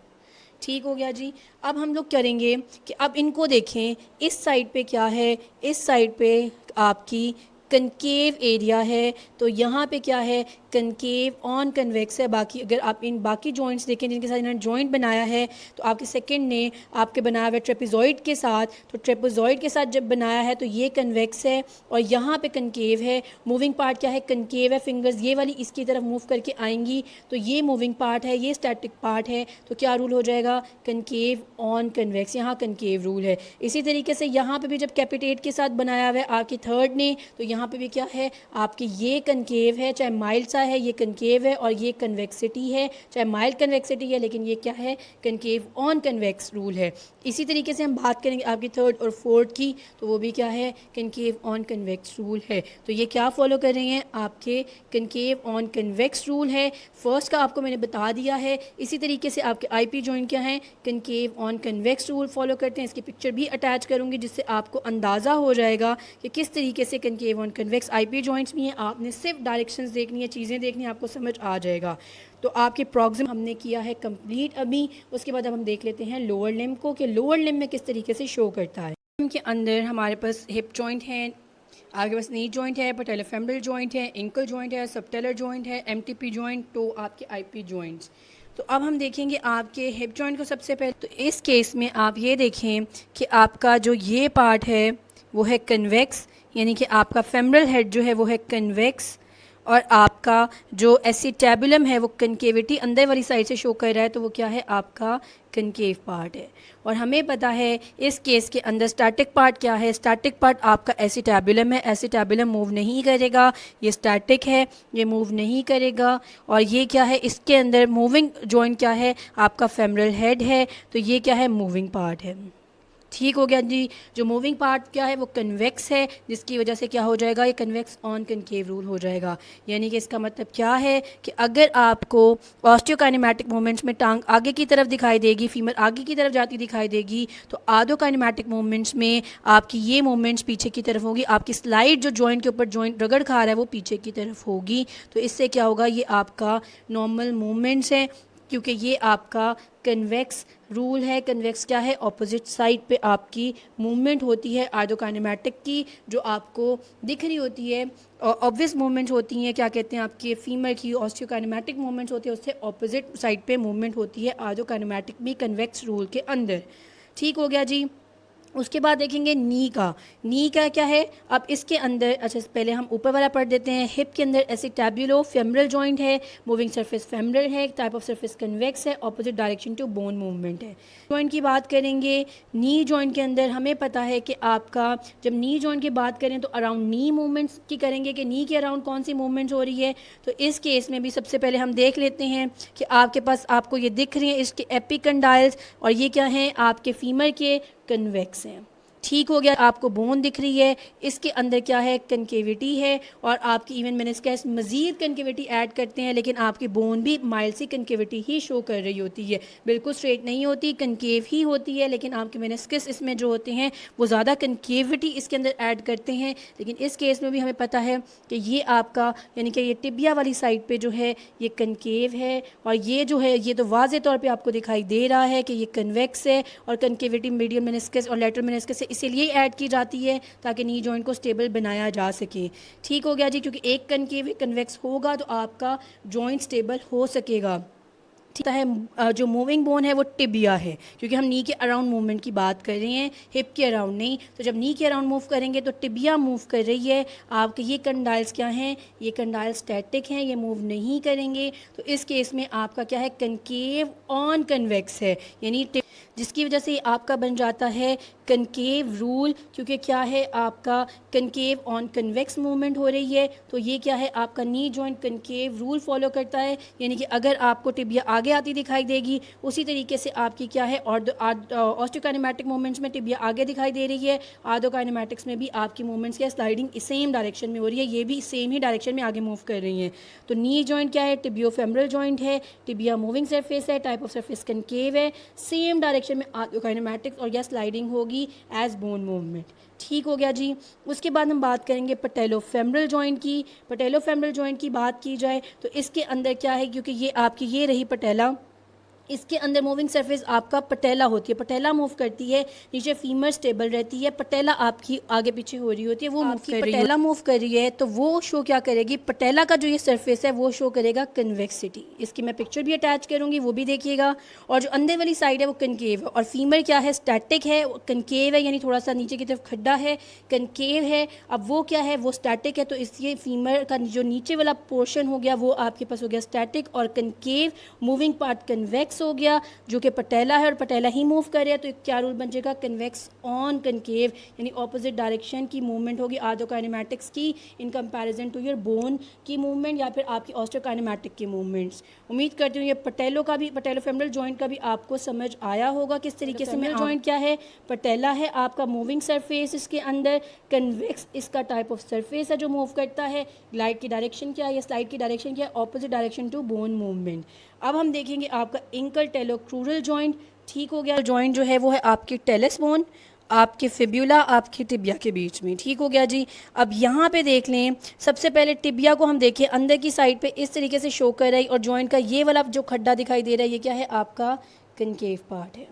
ठीक हो गया जी। अब हम लोग करेंगे कि अब इनको देखें, इस साइड पे क्या है, इस साइड पे आपकी कनकेव एरिया है, तो यहाँ पे क्या है कनकेव ऑन कन्वेक्स है। बाकी अगर आप इन बाकी जॉइंट्स देखें जिनके साथ इन्होंने जॉइंट बनाया है, तो आपके सेकंड ने आपके बनाया हुआ है ट्रेपेजॉइड के साथ, तो ट्रेपेजॉइड के साथ जब बनाया है तो ये कन्वेक्स है और यहाँ पे कनकेव है। मूविंग पार्ट क्या है कनकेव है, फिंगर्स ये वाली इसकी तरफ मूव करके आएंगी, तो ये मूविंग पार्ट है, ये स्टैटिक पार्ट है, तो क्या रूल हो जाएगा कनकेव ऑन कन्वेक्स, यहाँ कनकेव रूल है। इसी तरीके से यहाँ पे भी जब कैपिटेट के साथ बनाया हुआ है आपकी थर्ड ने, तो यहाँ पे भी क्या है आपकी ये कनकेव है, चाहे माइल्ड पता है ये कनकेव है और ये कन्वेक्सिटी है, चाहे माइल्ड कन्वेक्सिटी है, लेकिन ये क्या है, कनकेव ऑन कन्वेक्स रूल है। इसी तरीके से हम बात करेंगे आपकी थर्ड और फोर्थ की, तो वो भी क्या है, कनकेव ऑन कन्वेक्स रूल है। तो ये क्या फॉलो कर रहे हैं, आपके कनकेव ऑन कन्वेक्स रूल है। फर्स्ट का आपको मैंने बता दिया है। इसी तरीके से आपके आईपी जॉइंट क्या हैं, concave on convex rule follow करते हैं। इसकी पिक्चर भी अटैच करूँगी जिससे आपको अंदाज़ा हो जाएगा कि किस तरीके से concave on convex IP joints भी हैं। आपने सिर्फ डायरेक्शंस देखनी है, चीज़ें देखनी है, आपको समझ आ जाएगा। तो आपके प्रॉक्सिम हमने किया है कंप्लीट अभी। उसके बाद अब हम देख लेते हैं लोअर लिम्ब को, कि लोअर लिम्ब में किस तरीके से शो करता है। लिम्ब के अंदर हमारे पास हिप जॉइंट है, आगे बस नी जॉइंट है, पैटेलोफेमरल जॉइंट है, एंकल जॉइंट है, सबटेलर जॉइंट है, एमटीपी जॉइंट, तो आपके आईपी जॉइंट्स। तो अब हम देखेंगे आपके हिप जॉइंट को सबसे पहले। तो इस केस में आप ये देखें कि आपका जो ये पार्ट है वो है कन्वेक्स, यानी कि आपका फेमरल हेड जो है वो है कन्वेक्स, और आपका जो एसिटेबुलम है वो कनकेविटी अंदर वाली साइड से शो कर रहा है, तो वो क्या है, आपका कनकेव पार्ट है। और हमें पता है इस केस के अंदर स्टैटिक पार्ट क्या है, स्टैटिक पार्ट आपका एसिटेबुलम है। एसिटेबुलम मूव नहीं करेगा, ये स्टैटिक है, ये मूव नहीं करेगा। और ये क्या है, इसके अंदर मूविंग जॉइंट क्या है, आपका फेमरल हेड है, तो ये क्या है, मूविंग पार्ट है। ठीक हो गया जी। जो मूविंग पार्ट क्या है वो कन्वेक्स है, जिसकी वजह से क्या हो जाएगा, ये कन्वेक्स ऑन कनकेव रूल हो जाएगा। यानी कि इसका मतलब क्या है कि अगर आपको ऑस्टियोकाइनेमैटिक मूवमेंट्स में टांग आगे की तरफ दिखाई देगी, फीमर आगे की तरफ जाती दिखाई देगी, तो आधोकाइनेमैटिक मूवमेंट्स में आपकी ये मूवमेंट्स पीछे की तरफ होगी। आपकी स्लाइड जो जॉइंट के ऊपर जॉइंट रगड़ खा रहा है वो पीछे की तरफ होगी। तो इससे क्या होगा, ये आपका नॉर्मल मूवमेंट्स है, क्योंकि ये आपका कन्वेक्स रूल है। कन्वेक्स क्या है, ऑपोजिट साइड पे आपकी मूवमेंट होती है आर्थोकाइनेमैटिक की, जो आपको दिख रही होती है। ऑब्वियस मूवमेंट होती हैं, क्या कहते हैं, आपके फीमर की ऑस्टियोकाइनेमैटिक मूवमेंट्स होती है, उससे ऑपोजिट साइड पे मूवमेंट होती है आर्थोकाइनेमैटिक भी कन्वेक्स रूल के अंदर। ठीक हो गया जी। उसके बाद देखेंगे नी का। नी का क्या है, अब इसके अंदर, अच्छा पहले हम ऊपर वाला पढ़ देते हैं। हिप के अंदर एसिटेबुलो फेमरल जॉइंट है, मूविंग सरफेस फेमरल है, टाइप ऑफ सरफेस कन्वेक्स है, opposite direction to bone movement है। जॉइंट की बात करेंगे, नी जॉइंट के अंदर हमें पता है कि आपका जब नी जॉइंट की बात करें तो अराउंड नी मूवमेंट्स की करेंगे कि नी के अराउंड कौन सी मूवमेंट्स हो रही है। तो इस केस में भी सबसे पहले हम देख लेते हैं कि आपके पास आपको ये दिख रही हैं इसके एपिकंडाइल्स, और ये क्या हैं, आपके फीमर के कन्वेक्स हैं। ठीक हो गया। आपको बोन दिख रही है, इसके अंदर क्या है, कनकेविटी है, और आपकी इवन मेनिस्कस मज़ीद कनकेविटी ऐड करते हैं, लेकिन आपकी बोन भी माइल्ड सी कनकेविटी ही शो कर रही होती है, बिल्कुल स्ट्रेट नहीं होती, कनकेव ही होती है। लेकिन आपके मेनिस्कस इसमें जो होते हैं वो ज़्यादा कनकेविटी इसके अंदर ऐड करते हैं। लेकिन इस केस में भी हमें पता है कि ये आपका, यानी कि ये टिबिया वाली साइड पर जो है ये कनकेव है, और ये जो है ये तो वाज़े तौर पर आपको दिखाई दे रहा है कि ये कन्वेक्स है, और कनकेविटी मीडियल मेनिस्कस और लेटरल मेनिस्कस से इसीलिए ऐड की जाती है ताकि नी जॉइंट को स्टेबल बनाया जा सके। ठीक हो गया जी, क्योंकि एक कनकेव कन्वेक्स होगा तो आपका जॉइंट स्टेबल हो सकेगा। ठीक है। जो मूविंग बोन है वो टिबिया है, क्योंकि हम नी के अराउंड मूवमेंट की बात कर रहे हैं, हिप के अराउंड नहीं। तो जब नी के अराउंड मूव करेंगे तो टिबिया मूव कर रही है। आपके ये कंडाइल्स क्या हैं, ये कंडाइल स्टैटिक हैं, ये मूव नहीं करेंगे। तो इस केस में आपका क्या है, कनकेव ऑन कन्वेक्स है, यानी जिसकी वजह से आपका बन जाता है कनकेव रूल, क्योंकि क्या है, आपका कनकेव ऑन कन्वेक्स मूवमेंट हो रही है। तो ये क्या है, आपका knee joint concave rule follow करता है, यानी कि अगर आपको टिबिया आगे आती दिखाई देगी, उसी तरीके से आपकी क्या है, और ऑस्टियोकाइनेमैटिक मूवमेंट्स में टिबिया आगे दिखाई दे रही है, आर्थोकाइनेमैटिक्स में भी आपकी मूवमेंट्स क्या स्लाइडिंग सेम डायरेक्शन में हो रही है, ये भी सेम ही डायरेक्शन में आगे मूव कर रही हैं। तो नी जॉइंट क्या है, टिबियोफेमरल जॉइंट है, टिबिया मूविंग सरफेस है, टाइप ऑफ सरफेस कनकेव है, सेम डायरेक्शन में आर्थोकाइनेमैटिक्स और या स्लाइडिंग होगी एज बोन मूवमेंट। ठीक हो गया जी। उसके बाद हम बात करेंगे पैटेलोफेमरल जॉइंट की। पैटेलोफेमरल जॉइंट की बात की जाए तो इसके अंदर क्या है, क्योंकि ये आपकी ये रही पटेला, इसके अंदर मूविंग सरफेस आपका पटेला होती है, पटेला मूव करती है, नीचे फीमर स्टेबल रहती है, पटेला आपकी आगे पीछे हो रही होती है, वो मूव कर रही है। पटेला मूव कर रही है तो वो शो क्या करेगी, पटेला का जो ये सरफेस है वो शो करेगा कन्वेक्सिटी। इसकी मैं पिक्चर भी अटैच करूँगी, वो भी देखिएगा। और जो अंदर वाली साइड है वो कनकेव है, और फीमर क्या है, स्टैटिक है, कनकेव है, यानी थोड़ा सा नीचे की तरफ खड्डा है, कनकेव है। अब वो क्या है, वो स्टैटिक है, तो इसलिए फीमर का जो नीचे वाला पोर्शन हो गया वो आपके पास हो गया स्टैटिक, और concave moving part convex convex हो गया जो कि पटेला है और पटेला ही मूव कर रहा है, तो क्या रूल बन जाएगा, कन्वेक्स ऑन कनकेव, यानी ऑपोजिट डायरेक्शन की मूवमेंट होगी आर्थोकाइनेमैटिक्स की in comparison to your bone की मूवमेंट या फिर आपकी ऑस्टियोकाइनेमैटिक की मूवमेंट्स। उम्मीद करती हूँ ये पटेलो का भी, पटेलोफेमरल जॉइंट का भी आपको समझ आया होगा किस तरीके से। फेमरल जॉइंट क्या है, पटेला है आपका मूविंग सरफेस, इसके अंदर कन्वेक्स इसका टाइप ऑफ सरफेस है जो मूव करता है। ग्लाइड की डायरेक्शन क्या है, या स्लाइड की डायरेक्शन क्या है, opposite direction to bone movement. अब हम देखेंगे आपका एंकल टेलोक्रूरल जॉइंट, ठीक हो गया। जॉइंट जो है वो है आपकी टेलेस बोन, आपके फिब्यूला, आपके टिबिया के बीच में, ठीक हो गया जी। अब यहाँ पे देख लें, सबसे पहले टिबिया को हम देखें, अंदर की साइड पे इस तरीके से शो कर रहा है और जॉइंट का ये वाला जो खड्डा दिखाई दे रहा है ये क्या है, आपका कनकेव पार्ट है,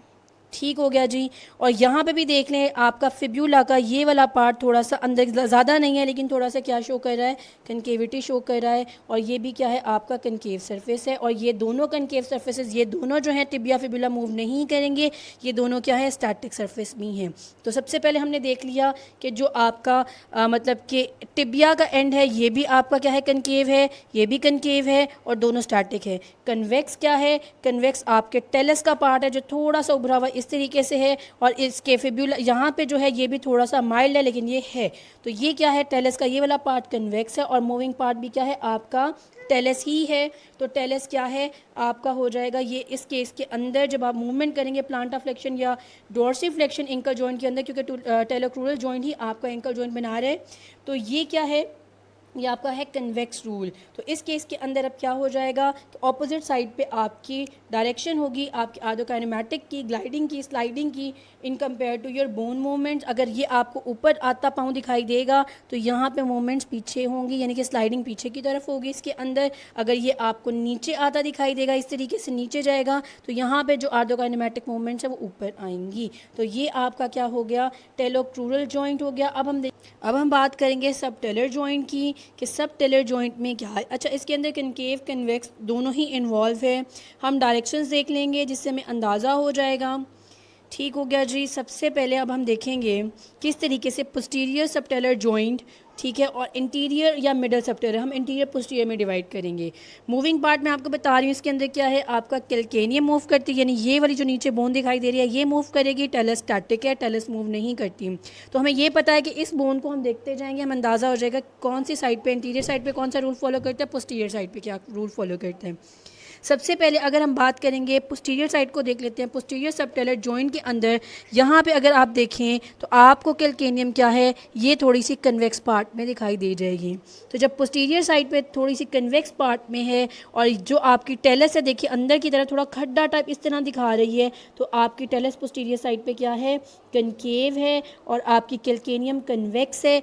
ठीक हो गया जी। और यहाँ पे भी देख लें आपका फिब्यूला का ये वाला पार्ट थोड़ा सा अंदर, ज़्यादा नहीं है लेकिन थोड़ा सा क्या शो कर रहा है, कनकेविटी शो कर रहा है, और ये भी क्या है आपका कनकेव सरफेस है। और ये दोनों कनकेव सरफेसेस, ये दोनों जो हैं टिबिया फिब्यूला मूव नहीं करेंगे, ये दोनों क्या है, स्टैटिक सरफेस भी हैं। तो सबसे पहले हमने देख लिया कि जो आपका मतलब कि टिबिया का एंड है ये भी आपका क्या है, कनकेव है, ये भी कनकेव है और दोनों स्टैटिक है। कन्वेक्स क्या है, कन्वेक्स आपके टेलस का पार्ट है जो थोड़ा सा उभरा हुआ इस तरीके से है, और इसके फिब्यूला यहाँ पे जो है ये भी थोड़ा सा माइल्ड है लेकिन ये है। तो ये क्या है, टेलस का ये वाला पार्ट कन्वेक्स है और मूविंग पार्ट भी क्या है आपका टेलस ही है। तो टेलस क्या है आपका हो जाएगा ये, इस केस के अंदर जब आप मूवमेंट करेंगे प्लांटा फ्लेक्शन या डोर्सिफ्लेक्शन एंकल जॉइंट के अंदर, क्योंकि टेलोक्रूरल जॉइंट ही आपका एंकल जॉइंट बना रहे, तो ये क्या है, ये आपका है कन्वेक्स रूल। तो इस केस के अंदर अब क्या हो जाएगा कि ऑपोजिट साइड पे आपकी डायरेक्शन होगी आपकी आर्थोकाइनेमैटिक की, ग्लाइडिंग की, स्लाइडिंग की in compare to your bone movements. अगर ये आपको ऊपर आता पाँव दिखाई देगा तो यहाँ पे मूवमेंट्स पीछे होंगी, यानी कि स्लाइडिंग पीछे की तरफ होगी इसके अंदर। अगर ये आपको नीचे आता दिखाई देगा, इस तरीके से नीचे जाएगा, तो यहाँ पे जो आर्थोकाइनेमैटिक मूवमेंट्स है वो ऊपर आएंगी। तो ये आपका क्या हो गया, टेलोक्रूरल जॉइंट हो गया। अब हम बात करेंगे सब टेलर जॉइंट की कि सब टेलर जॉइंट में क्या है। अच्छा, इसके अंदर कनकेव कन्वेक्स दोनों ही इन्वॉल्व है। हम डायरेक्शंस देख लेंगे जिससे हमें अंदाज़ा हो जाएगा, ठीक हो गया जी। सबसे पहले अब हम देखेंगे किस तरीके से पोस्टीरियर सबटेलर जॉइंट, ठीक है, और इंटीरियर या मिडल सबटेलर, हम इंटीरियर पोस्टीरियर में डिवाइड करेंगे। मूविंग पार्ट में आपको बता रही हूँ, इसके अंदर क्या है आपका कैल्केनियम मूव करती है, यानी ये वाली जो नीचे बोन दिखाई दे रही है ये मूव करेगी, टेलस स्टैटिक है, टेलस मूव नहीं करती। तो हमें ये पता है कि इस बोन को हम देखते जाएंगे, हम अंदाज़ा हो जाएगा कौन सी साइड पर, इंटीरियर साइड पर कौन सा रूल फॉलो करता है, पोस्टीरियर साइड पर क्या रूल फॉलो करता है। सबसे पहले अगर हम बात करेंगे पोस्टीरियर साइड को देख लेते हैं। पोस्टीरियर सबटेलर जॉइंट के अंदर यहाँ पे अगर आप देखें तो आपको कैल्केनियम क्या है, ये थोड़ी सी कन्वेक्स पार्ट में दिखाई दे जाएगी। तो जब पोस्टीरियर साइड पे थोड़ी सी कन्वेक्स पार्ट में है और जो आपकी टेलस है देखिए अंदर की तरफ थोड़ा खड्डा टाइप इस तरह दिखा रही है, तो आपकी टेलस पोस्टीरियर साइड पे क्या है, कनकेव है और आपकी कैल्केनियम कन्वेक्स है।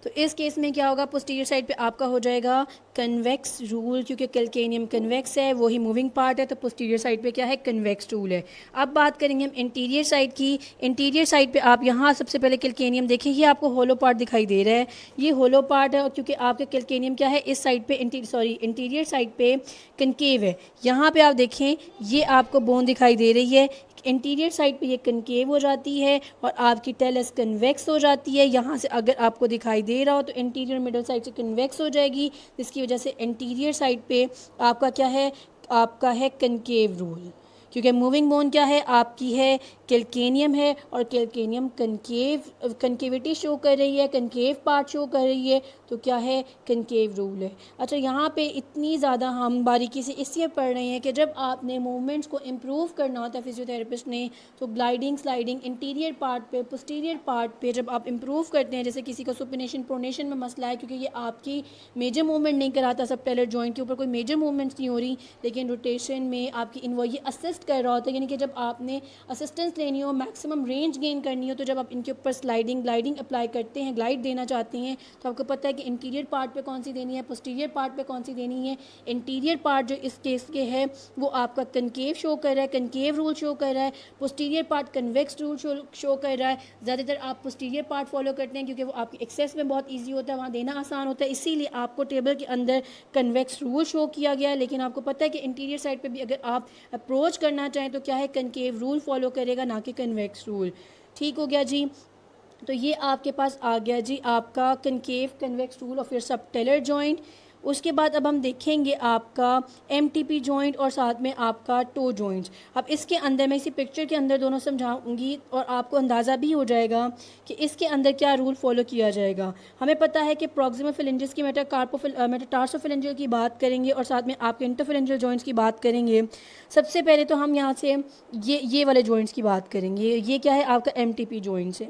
तो इस केस में क्या होगा, पोस्टीरियर साइड पे आपका हो जाएगा कन्वेक्स रूल, क्योंकि कैल्केनियम कन्वेक्स है, वही मूविंग पार्ट है, तो पोस्टीरियर साइड पे क्या है, कन्वेक्स रूल है। अब बात करेंगे हम इंटीरियर साइड की। इंटीरियर साइड पे आप यहाँ सबसे पहले कैल्केनियम देखिए, ये आपको होलो पार्ट दिखाई दे रहा है, ये होलो पार्ट है, और क्योंकि आपका कैल्केनियम क्या है इस साइड पे इंटीरियर साइड पे कनकेव है। यहाँ पे आप देखें ये आपको बोन दिखाई दे रही है, इंटीरियर साइड पे ये कनकेव हो जाती है और आपकी टेलस कन्वेक्स हो जाती है। यहाँ से अगर आपको दिखाई दे रहा हो तो इंटीरियर मिडल साइड से कन्वेक्स हो जाएगी, जिसकी वजह से इंटीरियर साइड पे आपका क्या है, आपका है कनकेव रूल, क्योंकि मूविंग बोन क्या है आपकी है कैल्केनियम है और कैल्केनियम कनकेविटी शो कर रही है, कनकेव पार्ट शो कर रही है, तो क्या है, कनकेव रूल है। अच्छा, यहाँ पे इतनी ज़्यादा हम बारीकी से इसलिए पढ़ रहे हैं कि जब आपने मूवमेंट्स को इम्प्रूव करना होता है फिजियोथेरेपिस्ट ने, तो ग्लाइडिंग स्लाइडिंग इंटीरियर पार्ट पे, पोस्टीरियर पार्ट पे जब आप इम्प्रूव करते हैं, जैसे किसी को सुपिनेशन प्रोनेशन में मसला है क्योंकि ये आपकी मेजर मूवमेंट नहीं कराता, सबटेलर जॉइंट के ऊपर कोई मेजर मूवमेंट्स नहीं हो रही, लेकिन रोटेशन में आपकी ये असिस्ट कर रहा होता है, यानी कि जब आपने असिस्टेंस लेनी हो, मैक्सिमम रेंज गेन करनी हो, तो जब आप इनके ऊपर ग्लाइडिंग अप्लाई करते हैं, ग्लाइड देना चाहते हैं, तो आपको पता है कि इंटीरियर पार्ट पे कौन सी देनी है, पोस्टीरियर पार्ट पे कौन सी देनी है। इंटीरियर पार्ट जो इस केस के है वो आपका कनकेव शो कर रहा है, कनकेव रूल शो कर रहा है, posterior part convex rule show कर रहा है। ज़्यादातर आप पोस्टीरियर पार्ट फॉलो करते हैं क्योंकि वो आपकी एक्सेस में बहुत ईजी होता है, वहाँ देना आसान होता है, इसीलिए आपको टेबल के अंदर कन्वेक्स रूल शो किया गया है। लेकिन आपको पता है कि इंटीरियर साइड पर भी अगर आप अप्रोच करना चाहें तो क्या है, कनकेव रूल फॉलो करेगा, ना कि कन्वेक्स रूल। ठीक हो गया जी। तो ये आपके पास आ गया जी आपका कनकेव कन्वेक्स रूल और फिर सबटेलर जॉइंट। उसके बाद अब हम देखेंगे आपका MTP जॉइंट और साथ में आपका टो जॉइंट्स। अब इसके अंदर मैं इसी पिक्चर के अंदर दोनों समझाऊंगी और आपको अंदाज़ा भी हो जाएगा कि इसके अंदर क्या रूल फॉलो किया जाएगा। हमें पता है कि प्रॉक्सिमल फिलेंजिस की मेटाटार्सोफिलेंजियल की बात करेंगे और साथ में आपके इंटरफिलेंजियल जॉइंट्स की बात करेंगे। सबसे पहले तो हम यहाँ से ये वाले जॉइंट्स की बात करेंगे। ये क्या है, आपका MTP जॉइंट्स है।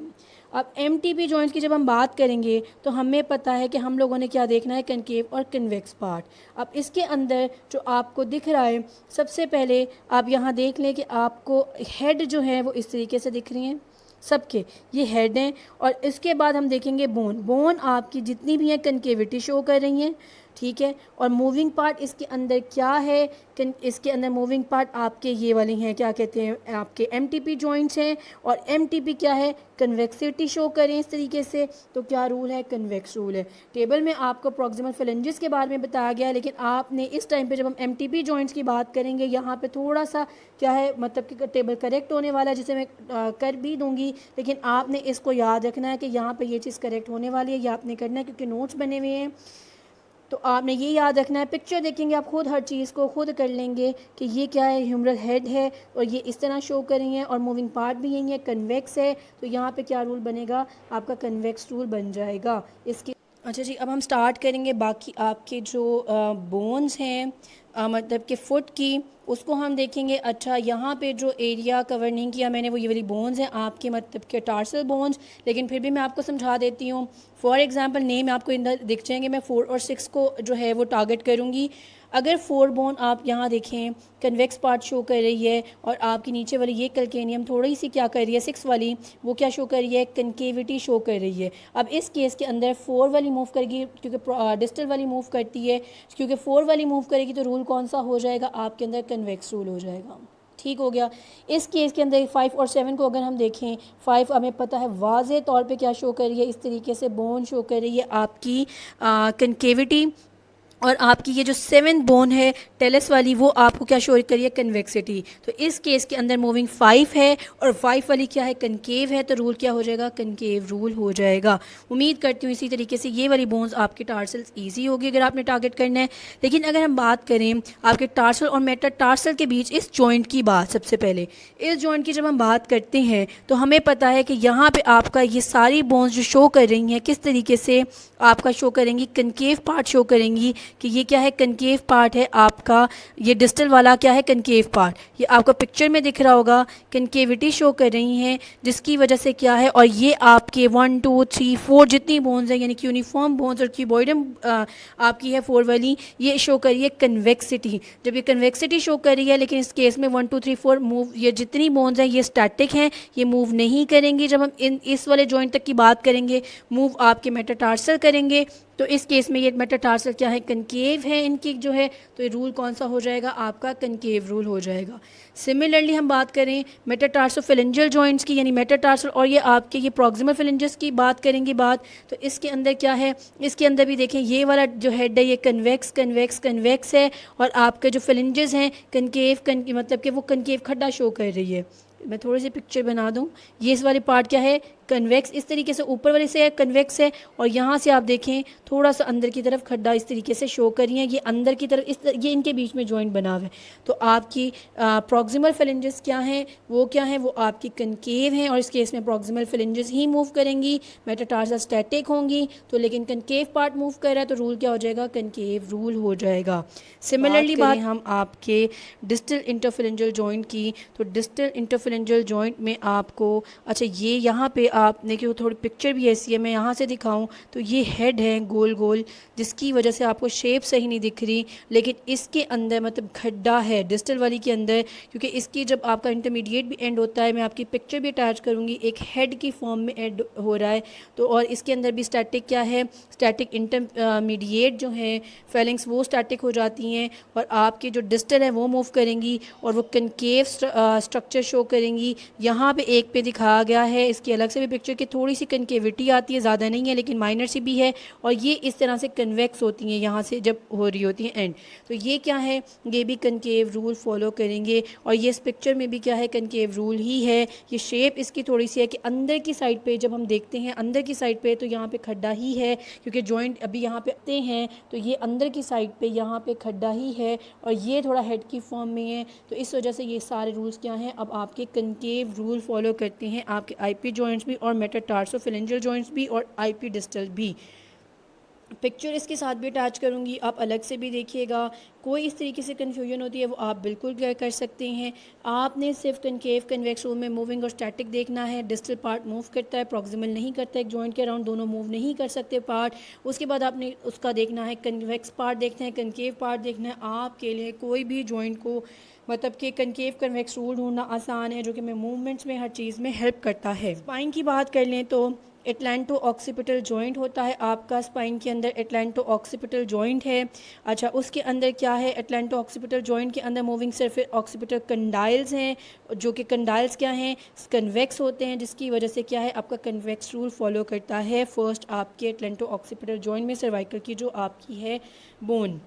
अब MTP जॉइंट्स की जब हम बात करेंगे तो हमें पता है कि हम लोगों ने क्या देखना है, कनकेव और कन्वेक्स पार्ट। अब इसके अंदर जो आपको दिख रहा है, सबसे पहले आप यहाँ देख लें कि आपको हेड जो है वो इस तरीके से दिख रही हैं सबके, ये हेड हैं। और इसके बाद हम देखेंगे बोन आपकी जितनी भी हैं कनकेविटी शो कर रही हैं, ठीक है। और मूविंग पार्ट इसके अंदर क्या है, इसके अंदर मूविंग पार्ट आपके ये वाले हैं, क्या कहते हैं, आपके MTP जॉइंट्स हैं। और MTP क्या है, कन्वेक्सिटी शो करें इस तरीके से, तो क्या रूल है, कन्वेक्स रूल है। टेबल में आपको प्रॉक्सिमल फिलेंजिस के बारे में बताया गया है, लेकिन आपने इस टाइम पे जब हम MTP जॉइंट्स की बात करेंगे, यहाँ पे थोड़ा सा क्या है, मतलब कि टेबल करेक्ट होने वाला है, जिसे मैं कर भी दूँगी, लेकिन आपने इसको याद रखना है कि यहाँ पर ये चीज़ करेक्ट होने वाली है, ये आपने करना है क्योंकि नोट्स बने हुए हैं। तो आपने ये याद रखना है, पिक्चर देखेंगे आप खुद हर चीज़ को खुद कर लेंगे कि ये क्या है, ह्यूमरल हेड है और ये इस तरह शो कर रही हैं और मूविंग पार्ट भी यही है, कन्वेक्स है। तो यहाँ पे क्या रूल बनेगा, आपका कन्वेक्स रूल बन जाएगा इसके। अच्छा जी, अब हम स्टार्ट करेंगे बाकी आपके जो बोन्स हैं, मतलब कि फुट की, उसको हम देखेंगे। अच्छा, यहाँ पे जो एरिया कवर नहीं किया मैंने वो ये वाली बोन्स हैं आपके, मतलब के टार्सल बोन्स, लेकिन फिर भी मैं आपको समझा देती हूँ। फॉर एग्जांपल नेम आपको इधर दिख जाएंगे, मैं 4 और 6 को जो है वो टारगेट करूँगी। अगर 4 बोन आप यहाँ देखें कन्वेक्स पार्ट शो कर रही है और आपकी नीचे वाली ये कल्केनियम थोड़ी सी क्या कर रही है, 6 वाली, वो क्या शो कर रही है, कनकेविटी शो कर रही है। अब इस केस के अंदर 4 वाली मूव करेगी क्योंकि डिस्टल वाली मूव करती है, क्योंकि 4 वाली मूव करेगी तो रूल कौन सा हो जाएगा, आपके अंदर कन्वेक्स रूल हो जाएगा। ठीक हो गया। इस केस के अंदर 5 और 7 को अगर हम देखें, 5 हमें पता है वाज़े तौर पे क्या शो कर रही है, इस तरीके से बोन शो कर रही है आपकी कनकेविटी। और आपकी ये जो 7th बोन है टेलस वाली, वो आपको क्या शो करिए, कन्वेक्सिटी। तो इस केस के अंदर मूविंग 5 है और 5 वाली क्या है, कनकेव है, तो रूल क्या हो जाएगा, कनकेव रूल हो जाएगा। उम्मीद करती हूँ इसी तरीके से ये वाली बोन्स आपके टार्सल्स ईजी होगी अगर आपने टारगेट करना है। लेकिन अगर हम बात करें आपके टार्सल और मेटाटार्सल के बीच इस जॉइंट की बात, सबसे पहले इस जॉइंट की जब हम बात करते हैं तो हमें पता है कि यहाँ पर आपका ये सारी बोन्स जो शो कर रही हैं किस तरीके से आपका शो करेंगी, कनकेव पार्ट शो करेंगी कि ये क्या है, कनकेव पार्ट है आपका। ये डिस्टल वाला क्या है, कनकेव पार्ट, ये आपको पिक्चर में दिख रहा होगा, कनकेविटी शो कर रही हैं, जिसकी वजह से क्या है, और ये आपके 1 2 3 4 जितनी बोन्स हैं, यानी कि यूनिफॉर्म बोन्स और क्यूबॉइडम आपकी है 4 वाली, ये शो कर रही है कन्वेक्सिटी। जब ये कन्वेक्सिटी शो कर रही है, लेकिन इस केस में 1 2 3 4 मूव, ये जितनी बोन्स हैं ये स्टैटिक हैं, ये मूव नहीं करेंगी। जब हम इस वाले जॉइंट तक की बात करेंगे, मूव आपके मेटाटार्सल करेंगे, तो इस केस में ये मेटाटार्सल क्या है, कनकेव है इनकी जो है, तो ये रूल कौन सा हो जाएगा, आपका कनकेव रूल हो जाएगा। सिमिलरली हम बात करें मेटाटार्सोफिलेंजियल जॉइंट्स की, यानी मेटाटार्सल और ये आपके ये प्रॉक्सिमल फिलेंजिस की बात करेंगे तो इसके अंदर क्या है, इसके अंदर भी देखें ये वाला जो हेड है ये कन्वेक्स है और आपके जो फिलेंजिस हैं कनकेव मतलब कि वो कनकेव खड्डा शो कर रही है। मैं थोड़ी सी पिक्चर बना दूं, ये इस वाली पार्ट क्या है, कन्वेक्स, इस तरीके से ऊपर वाले से कन्वेक्स है और यहाँ से आप देखें थोड़ा सा अंदर की तरफ खड्डा इस तरीके से शो कर रही है, ये अंदर की तरफ ये इनके बीच में जॉइंट बना हुआ है। तो आपकी प्रॉक्सिमल फिलेंजिस क्या हैं, वो आपकी कनकेव हैं और इस केस में प्रॉक्सिमल फिलेंजिस ही मूव करेंगी, मेटाटार्सल स्टैटिक होंगी। तो लेकिन कनकेव पार्ट मूव कर रहा है तो रूल क्या हो जाएगा, कनकेव रूल हो जाएगा। सिमिलरली बात हम आपके डिस्टल इंटरफिलेंजियल जॉइंट की, तो डिस्टल इंटरफिलेंजियल जॉइंट में आपको, अच्छा ये यहाँ पे आपने कि वो थोड़ी पिक्चर भी ऐसी है, मैं यहाँ से दिखाऊं तो ये हेड है गोल गोल, जिसकी वजह से आपको शेप सही नहीं दिख रही, लेकिन इसके अंदर मतलब खड्डा है डिस्टल वाली के अंदर, क्योंकि इसकी जब आपका इंटरमीडिएट भी एंड होता है, मैं आपकी पिक्चर भी अटैच करूँगी, एक हेड की फॉर्म में एंड हो रहा है। तो और इसके अंदर भी स्टैटिक क्या है, स्टैटिक इंटरमीडिएट जो है फेलिंग्स वो स्टैटिक हो जाती हैं और आपकी जो डिस्टल है वो मूव करेंगी और वो कनकेव स्ट्रक्चर शो करेंगी। यहाँ पे एक पे दिखाया गया है, इसकी अलग से भी पिक्चर की थोड़ी सी कनकेविटी आती है, ज़्यादा नहीं है लेकिन माइनर सी भी है, और ये इस तरह से कन्वेक्स होती हैं यहाँ से जब हो रही होती हैं एंड। तो ये क्या है, ये भी कनकेव रूल फॉलो करेंगे, और ये इस पिक्चर में भी क्या है, कनकेव रूल ही है। ये शेप इसकी थोड़ी सी है कि अंदर की साइड पे जब हम देखते हैं अंदर की साइड पे तो यहाँ पे खड्डा ही है, क्योंकि जॉइंट अभी यहाँ पे आते हैं तो ये अंदर की साइड पे यहाँ पे खड्डा ही है, और ये थोड़ा हेड की फॉर्म में है। तो इस वजह से ये सारे रूल्स क्या हैं, अब आपके कनकेव रूल फॉलो करते हैं आपके आईपी जॉइंट्स भी और मेटाटार्सोफिलेंजियल जॉइंट्स भी और आईपी डिस्टल भी। पिक्चर इसके साथ भी अटैच करूँगी, आप अलग से भी देखिएगा। कोई इस तरीके से कन्फ्यूजन होती है वो आप बिल्कुल क्लियर कर सकते हैं। आपने सिर्फ कनकेव कन्वेक्स रूल में मूविंग और स्टैटिक देखना है। डिस्टल पार्ट मूव करता है, प्रॉक्सिमल नहीं करता, एक जॉइंट के अराउंड दोनों मूव नहीं कर सकते पार्ट। उसके बाद आपने उसका देखना है कन्वेक्स पार्ट देखना है, कनकेव पार्ट देखना है। आपके लिए कोई भी जॉइंट को मतलब कि कनकेव कन्वेक्स रूल ढूंढना आसान है, जो कि हमें मूवमेंट्स में हर चीज़ में हेल्प करता है। स्पाइन की बात कर लें तो एटलांटो ऑक्सीपिटल जॉइंट होता है आपका स्पाइन के अंदर, एटलांटो ऑक्सीपिटल जॉइंट है। अच्छा, उसके अंदर क्या है, एटलांटो ऑक्सीपिटल जॉइंट के अंदर मूविंग सरफेस ऑक्सीपिटल कंडाइल्स हैं, जो कि कंडाइल्स क्या हैं, कन्वेक्स होते हैं, जिसकी वजह से क्या है आपका कन्वेक्स रूल फॉलो करता है फर्स्ट आपके एटलांटो ऑक्सीपिटल जॉइंट में सर्वाइकल की जो आपकी है बोन।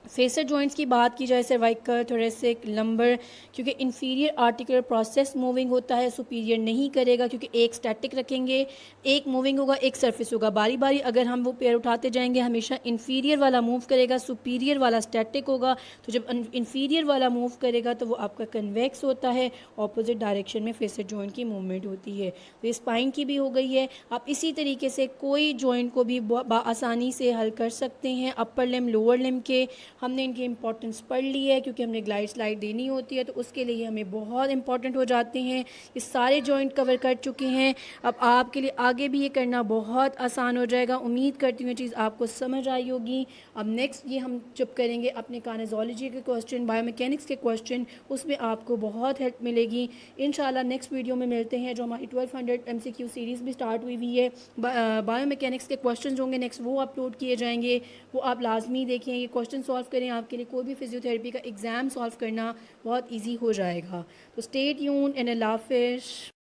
फेसर जॉइंट्स की बात की जाए, सर्वाइकल, थोरेसिक, लंबर, क्योंकि इंफीरियर आर्टिकुलर प्रोसेस मूविंग होता है, सुपीरियर नहीं करेगा, क्योंकि एक स्टैटिक रखेंगे, एक मूविंग होगा, एक सरफेस होगा। बारी बारी अगर हम वो पैर उठाते जाएंगे हमेशा इंफीरियर वाला मूव करेगा, सुपीरियर वाला स्टैटिक होगा। तो जब इंफीरियर वाला मूव करेगा तो वो आपका कन्वेक्स होता है, ऑपोजिट डायरेक्शन में फेसर जॉइंट की मूवमेंट होती है। तो स्पाइन की भी हो गई है। आप इसी तरीके से कोई जॉइंट को भी आसानी से हल कर सकते हैं। अपर लिम, लोअर लिम के हमने इनकी इंपॉर्टेंस पढ़ ली है, क्योंकि हमने ग्लाइड स्लाइड देनी होती है तो उसके लिए हमें बहुत इंपॉर्टेंट हो जाते हैं। ये सारे जॉइंट कवर कर चुके हैं। अब आपके लिए आगे भी ये करना बहुत आसान हो जाएगा। उम्मीद करती हूँ ये चीज़ आपको समझ आई होगी। अब नेक्स्ट ये हम जब करेंगे अपने कानेजोलॉजी के क्वेश्चन, बायोमैकेनिक्स के क्वेश्चन, उसमें आपको बहुत हेल्प मिलेगी। इंशाल्लाह नेक्स्ट वीडियो में मिलते हैं। जो हमारी 1200 MCQ सीरीज़ भी स्टार्ट हुई हुई है, बायोमैकेनिक्स के क्वेश्चन होंगे नेक्स्ट, वो अपलोड किए जाएंगे, वो आप लाजमी देखें। ये क्वेश्चन सॉल्व करें, आपके लिए कोई भी फिजियोथेरेपी का एग्ज़ाम सॉल्व करना बहुत ईजी हो जाएगा। तो स्टे ट्यून्ड एंड अल्लाह हाफ़िज़।